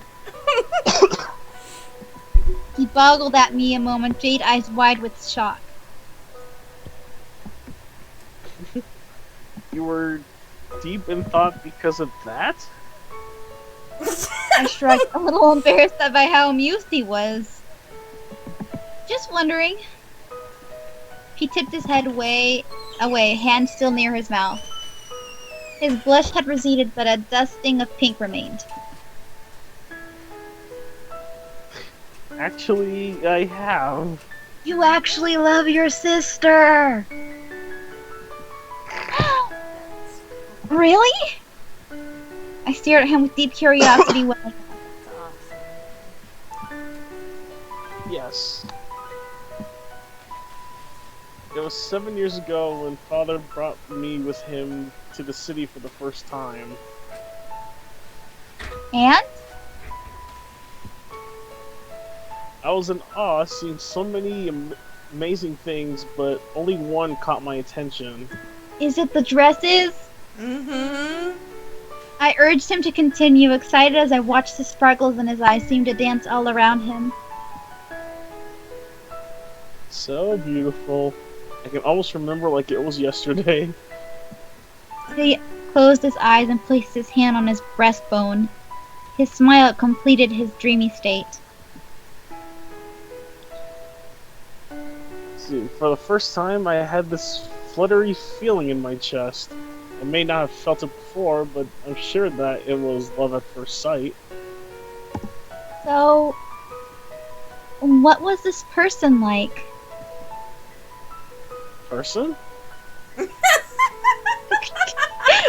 He boggled at me a moment, jade eyes wide with shock. You were deep in thought because of that? I shrugged, a little embarrassed by how amused he was. Just wondering. He tipped his head away, hand still near his mouth. His blush had receded, but a dusting of pink remained. Actually, I have. You actually love your sister! Really? I stared at him with deep curiosity welling up. Yes. It was 7 years ago when Father brought me with him to the city for the first time. And? I was in awe seeing so many amazing things, but only one caught my attention. Is it the dresses? Mm-hmm. I urged him to continue, excited as I watched the sparkles in his eyes seem to dance all around him. So beautiful. I can almost remember like it was yesterday. He closed his eyes and placed his hand on his breastbone. His smile completed his dreamy state. See, for the first time, I had this fluttery feeling in my chest. I may not have felt it before, but I'm sure that it was love at first sight. So, what was this person like? Person?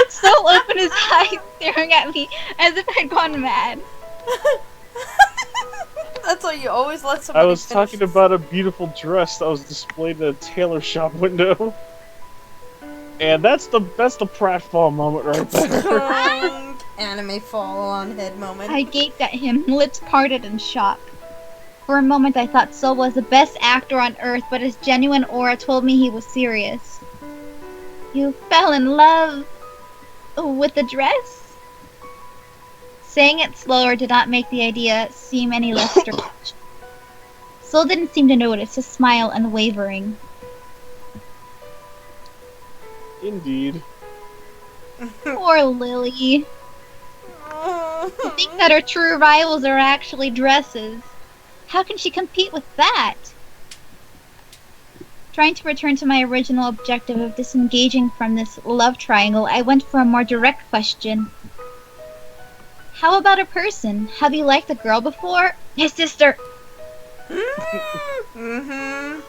Soul opened his eyes, staring at me as if I'd gone mad. That's why you always let somebody I was finish. talking about a beautiful dress that was displayed in a tailor shop window. And that's the pratfall moment right there. Anime fall on head moment. I gaped at him, lips parted in shock. For a moment I thought Soul was the best actor on earth, but his genuine aura told me he was serious. You fell in love with the dress? Saying it slower did not make the idea seem any less strange. Soul didn't seem to notice, his smile unwavering. Indeed. Poor Lily. To think that her true rivals are actually dresses. How can she compete with that? Trying to return to my original objective of disengaging from this love triangle, I went for a more direct question. How about a person? Have you liked a girl before? His sister! Mm-hmm.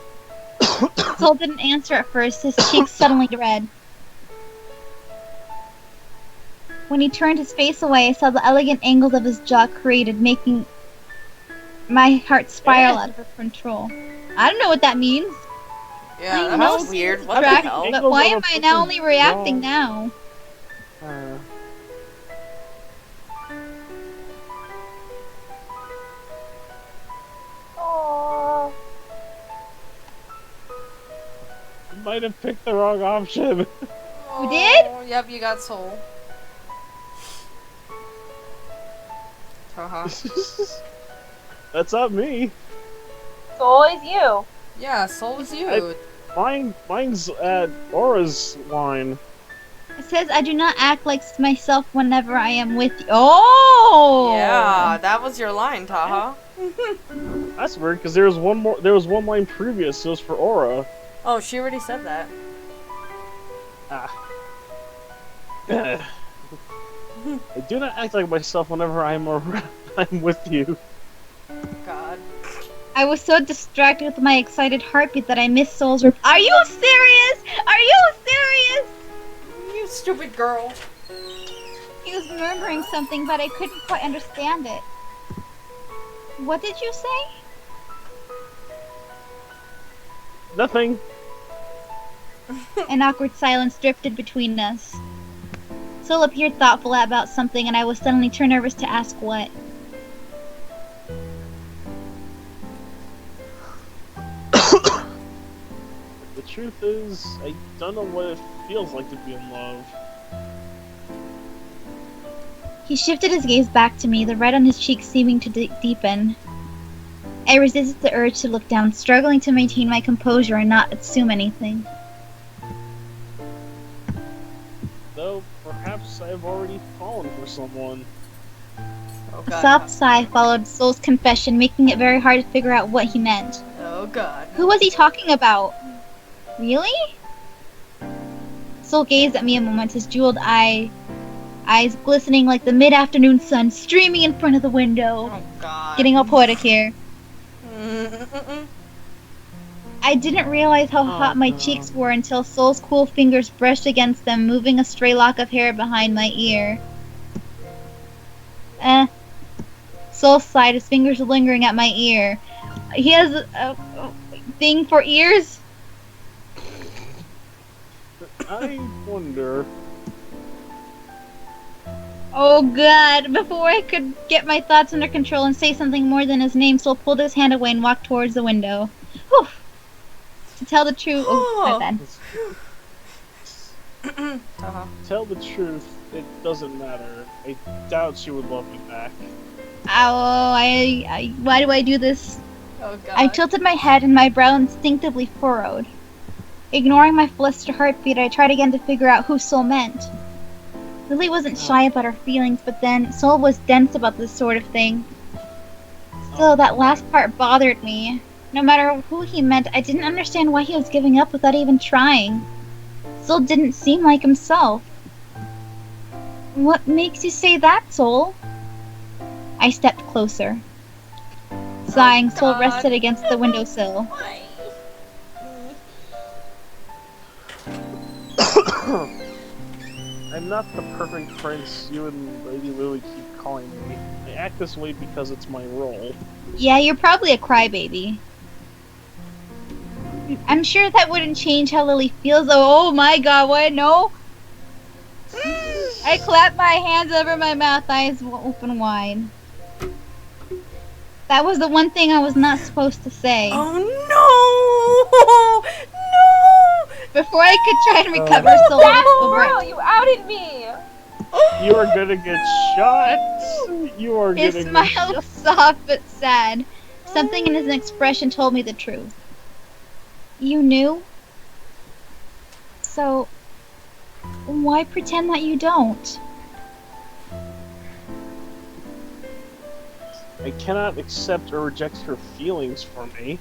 Soul didn't answer at first, his cheeks suddenly red. When he turned his face away, I saw the elegant angles of his jaw created, making my heart spiral out of control. I don't know what that means. Yeah, I that know was it's weird. What the distracting, hell? but why am I now only reacting Wrong. now? Aww. You might have picked the wrong option. You did? Oh, yep, you got soul. Taha. That's not me. It's always you. Yeah, soul is you. Mine's at Aura's line. It says I do not act like myself whenever I am with you. Oh! Yeah, that was your line, Taha. That's weird because there was one line previous. It was for Aura. Oh, she already said that. Ah. I do not act like myself whenever I'm with you. God. I was so distracted with my excited heartbeat that I missed Soul's Are you serious? Are you serious? You stupid girl. He was murmuring something, but I couldn't quite understand it. What did you say? Nothing. An awkward silence drifted between us. Sol appeared thoughtful about something, and I was suddenly too nervous to ask what. The truth is, I don't know what it feels like to be in love. He shifted his gaze back to me, the red on his cheeks seeming to deepen. I resisted the urge to look down, struggling to maintain my composure and not assume anything. Though, perhaps I've already fallen for someone. Oh A god. soft sigh followed Sol's confession, making it very hard to figure out what he meant. Oh god. Who was he talking about? Really? Sol gazed at me a moment, his jeweled eyes glistening like the mid-afternoon sun streaming in front of the window. Oh god. Getting all poetic here. Mm-mm-mm. I didn't realize how hot my cheeks were until Sol's cool fingers brushed against them, moving a stray lock of hair behind my ear. Sol sighed, his fingers lingering at my ear. He has a thing for ears? I wonder... Oh god, before I could get my thoughts under control and say something more than his name, Sol pulled his hand away and walked towards the window. Whew. To tell the truth, my bad. Taha. Tell the truth, it doesn't matter. I doubt she would love me back. Ow, why do I do this? Oh god. I tilted my head and my brow instinctively furrowed. Ignoring my flustered heartbeat, I tried again to figure out who Sol meant. Lily wasn't shy about her feelings, but then Sol was dense about this sort of thing. Still, that last part bothered me. No matter who he meant, I didn't understand why he was giving up without even trying. Sol didn't seem like himself. What makes you say that, Sol? I stepped closer. Sighing, Sol God. rested against the windowsill. Why? I'm not the perfect prince you and Lady Lily keep calling me. I act this way because it's my role. Yeah, you're probably a crybaby. I'm sure that wouldn't change how Lily feels. Oh my god, what? No? I clapped my hands over my mouth, eyes open wide. That was the one thing I was not supposed to say. Oh no! No! Before I could try to recover, Sol That over girl, you outed me! You are gonna get shot! You are His gonna smile was soft but sad. Something in his expression told me the truth. You knew? So, why pretend that you don't? I cannot accept or reject her feelings for me.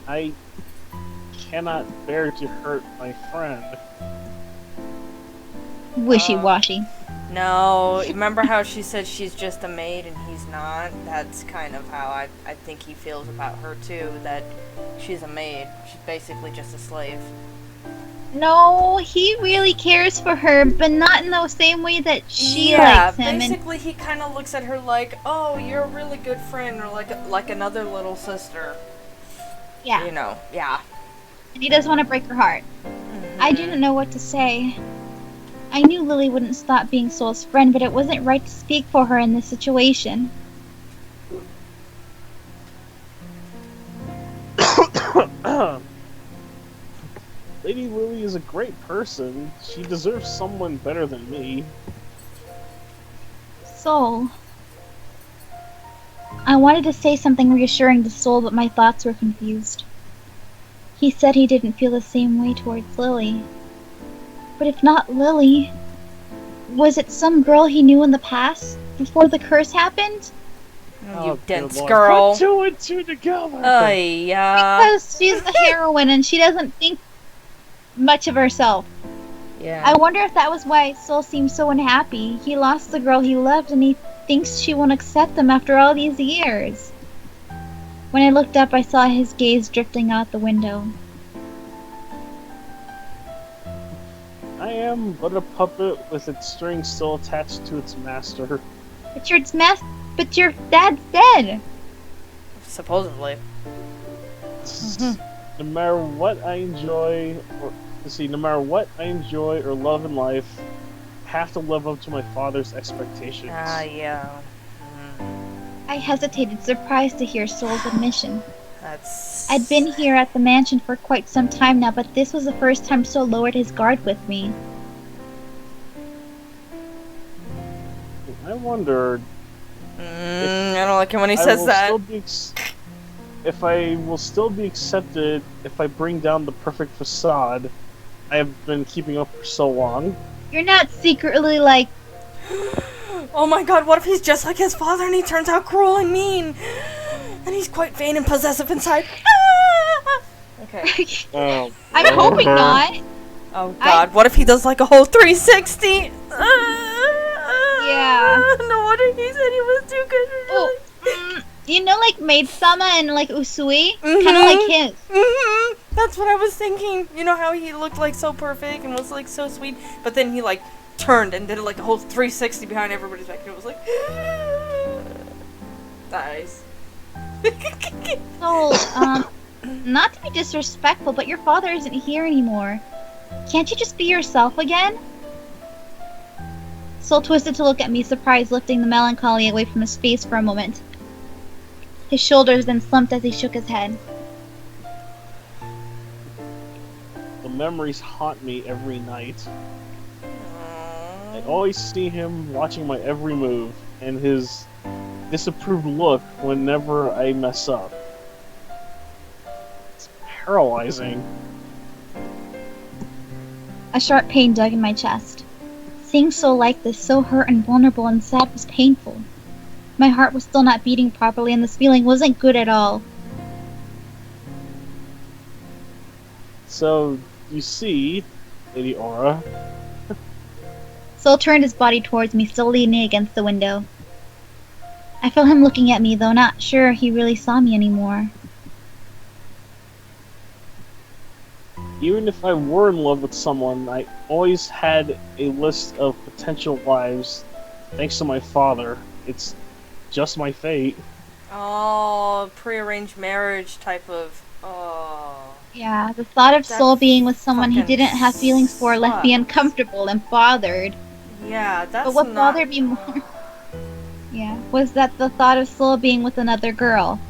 I cannot bear to hurt my friend. Wishy-washy. No, remember how she said she's just a maid and he's not? That's kind of how I think he feels about her too, that she's a maid. She's basically just a slave. No, he really cares for her, but not in the same way that she Yeah, likes him. basically he kind of looks at her like, oh, you're a really good friend, or like another little sister. Yeah, You know, yeah. and he doesn't want to break her heart. I didn't know what to say. I knew Lily wouldn't stop being Sol's friend, but it wasn't right to speak for her in this situation. Lady Lily is a great person. She deserves someone better than me. Sol. I wanted to say something reassuring to Sol, but my thoughts were confused. He said he didn't feel the same way towards Lily. But if not Lily, was it some girl he knew in the past, before the curse happened? You good dense lord. girl. Put two and two together. Yeah. Because she's the heroine and she doesn't think much of herself. Yeah. I wonder if that was why Sol seemed so unhappy. He lost the girl he loved and he thinks she won't accept him after all these years. When I looked up, I saw his gaze drifting out the window. I am but a puppet with its string still attached to its master. But your dad's dead. Supposedly. No matter what I enjoy, no matter what I enjoy or love in life, I have to live up to my father's expectations. Yeah. I hesitated, surprised to hear Soul's admission. That's... I'd been here at the mansion for quite some time now, but this was the first time Soul lowered his guard with me. I wondered I don't like it when he says that. If I will still be accepted if I bring down the perfect facade I have been keeping up for so long. You're not secretly like... Oh my god, what if he's just like his father and he turns out cruel and mean? And he's quite vain and possessive inside. Okay. I'm hoping not. Oh god, what if he does like a whole 360? Yeah. No wonder he said he was too good. Oh, you know, like Maid-sama and like Usui? Kind of like his. That's what I was thinking. You know how he looked like so perfect and was like so sweet, but then he like turned and did like a whole 360 behind everybody's back, and it was like nice. So, not to be disrespectful, but your father isn't here anymore. Can't you just be yourself again? Soul twisted to look at me, surprised, lifting the melancholy away from his face for a moment. His shoulders then slumped as he shook his head. The memories haunt me every night. I always see him watching my every move, and his disapproved look whenever I mess up. It's paralyzing. A sharp pain dug in my chest. Seeing Soul like this, so hurt and vulnerable and sad, was painful. My heart was still not beating properly, and this feeling wasn't good at all. So, you see, Lady Aura... Soul turned his body towards me, still leaning against the window. I felt him looking at me, though not sure he really saw me anymore. Even if I were in love with someone, I always had a list of potential wives, thanks to my father. It's just my fate. Oh, prearranged marriage type of... Oh. Yeah, the thought of That Soul being with someone he fucking didn't have feelings for left me sucks. uncomfortable and bothered. Yeah, that's But what not... bothered me more... Yeah, was that the thought of Soul being with another girl.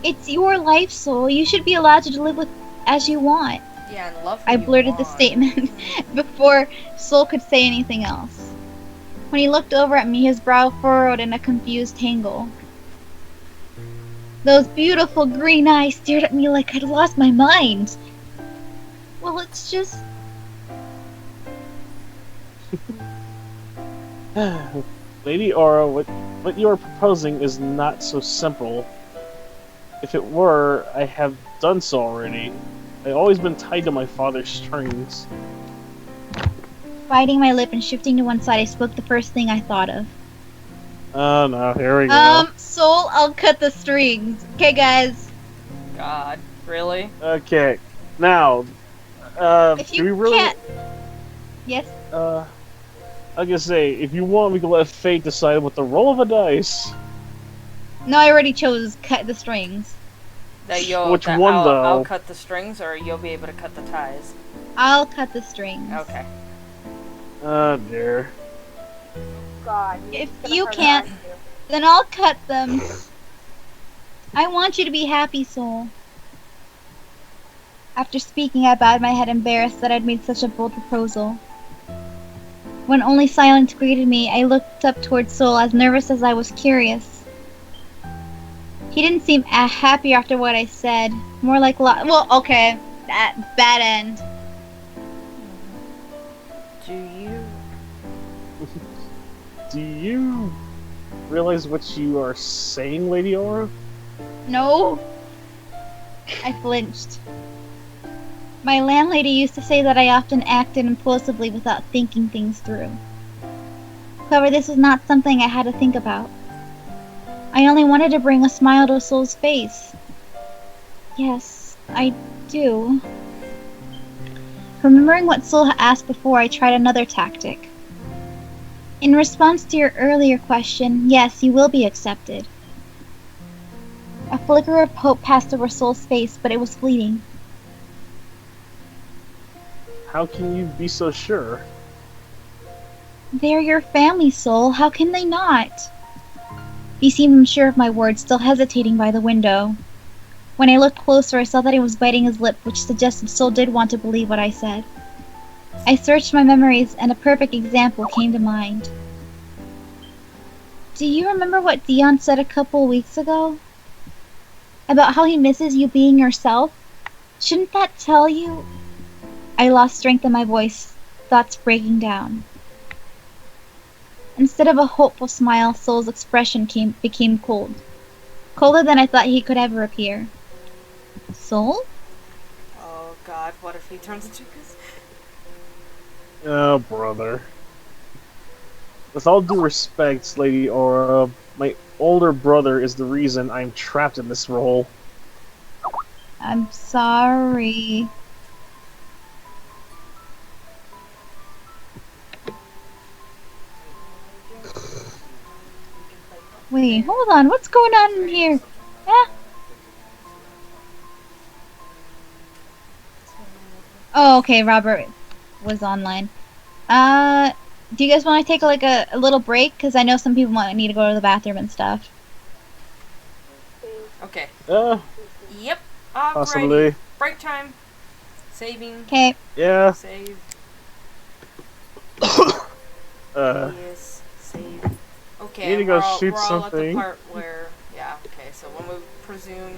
It's your life, Soul. You should be allowed to live with as you want. Yeah, and love I who you blurted the want. statement before Soul could say anything else. When he looked over at me, his brow furrowed in a confused tangle. Those beautiful green eyes stared at me like I'd lost my mind. Well, it's just... Lady Aura, what you are proposing is not so simple. If it were, I have done so already. I've always been tied to my father's strings. Biting my lip and shifting to one side, I spoke the first thing I thought of. Oh no, here we go. Soul, I'll cut the strings. Okay, guys. God, really? Okay, now, If do we you really... can't... Yes? I was gonna say, if you want, we can let fate decide with the roll of a dice. No, I already chose cut the strings. Which one, though? I'll cut the strings, or you'll be able to cut the ties. I'll cut the strings. Okay. Oh dear. God. If it's gonna you hurt can't- our eyes, too. Then I'll cut them. I want you to be happy, Soul. After speaking, I bowed my head, embarrassed that I'd made such a bold proposal. When only silence greeted me, I looked up towards Soul, as nervous as I was curious. He didn't seem happy after what I said. More like well, okay. Bad end. Do you... Do you realize what you are saying, Lady Aura? No. I flinched. My landlady used to say that I often acted impulsively without thinking things through. However, this was not something I had to think about. I only wanted to bring a smile to Soul's face. Yes, I do. Remembering what Soul asked before, I tried another tactic. In response to your earlier question, yes, you will be accepted. A flicker of hope passed over Soul's face, but it was fleeting. How can you be so sure? They're your family, Soul. How can they not? He seemed unsure of my words, still hesitating by the window. When I looked closer, I saw that he was biting his lip, which suggested Soul did want to believe what I said. I searched my memories, and a perfect example came to mind. Do you remember what Dion said a couple weeks ago? About how he misses you being yourself? Shouldn't that tell you? I lost strength in my voice, thoughts breaking down. Instead of a hopeful smile, Soul's expression became cold. Colder than I thought he could ever appear. Soul? Oh god, what if he turns into this? Oh, brother. With all due respect, Lady Aura, my older brother is the reason I'm trapped in this role. I'm sorry. Wait, hold on. What's going on in here? Ah. Oh, okay. Robert was online. Do you guys want to take like a little break? Because I know some people might need to go to the bathroom and stuff. Okay. Yep. Possibly. Alrighty. Break time. Saving. Okay. Yeah. Save. Yes. Save. Okay. Need to go shoot we're all at the something. part where, yeah. Okay. So when we presume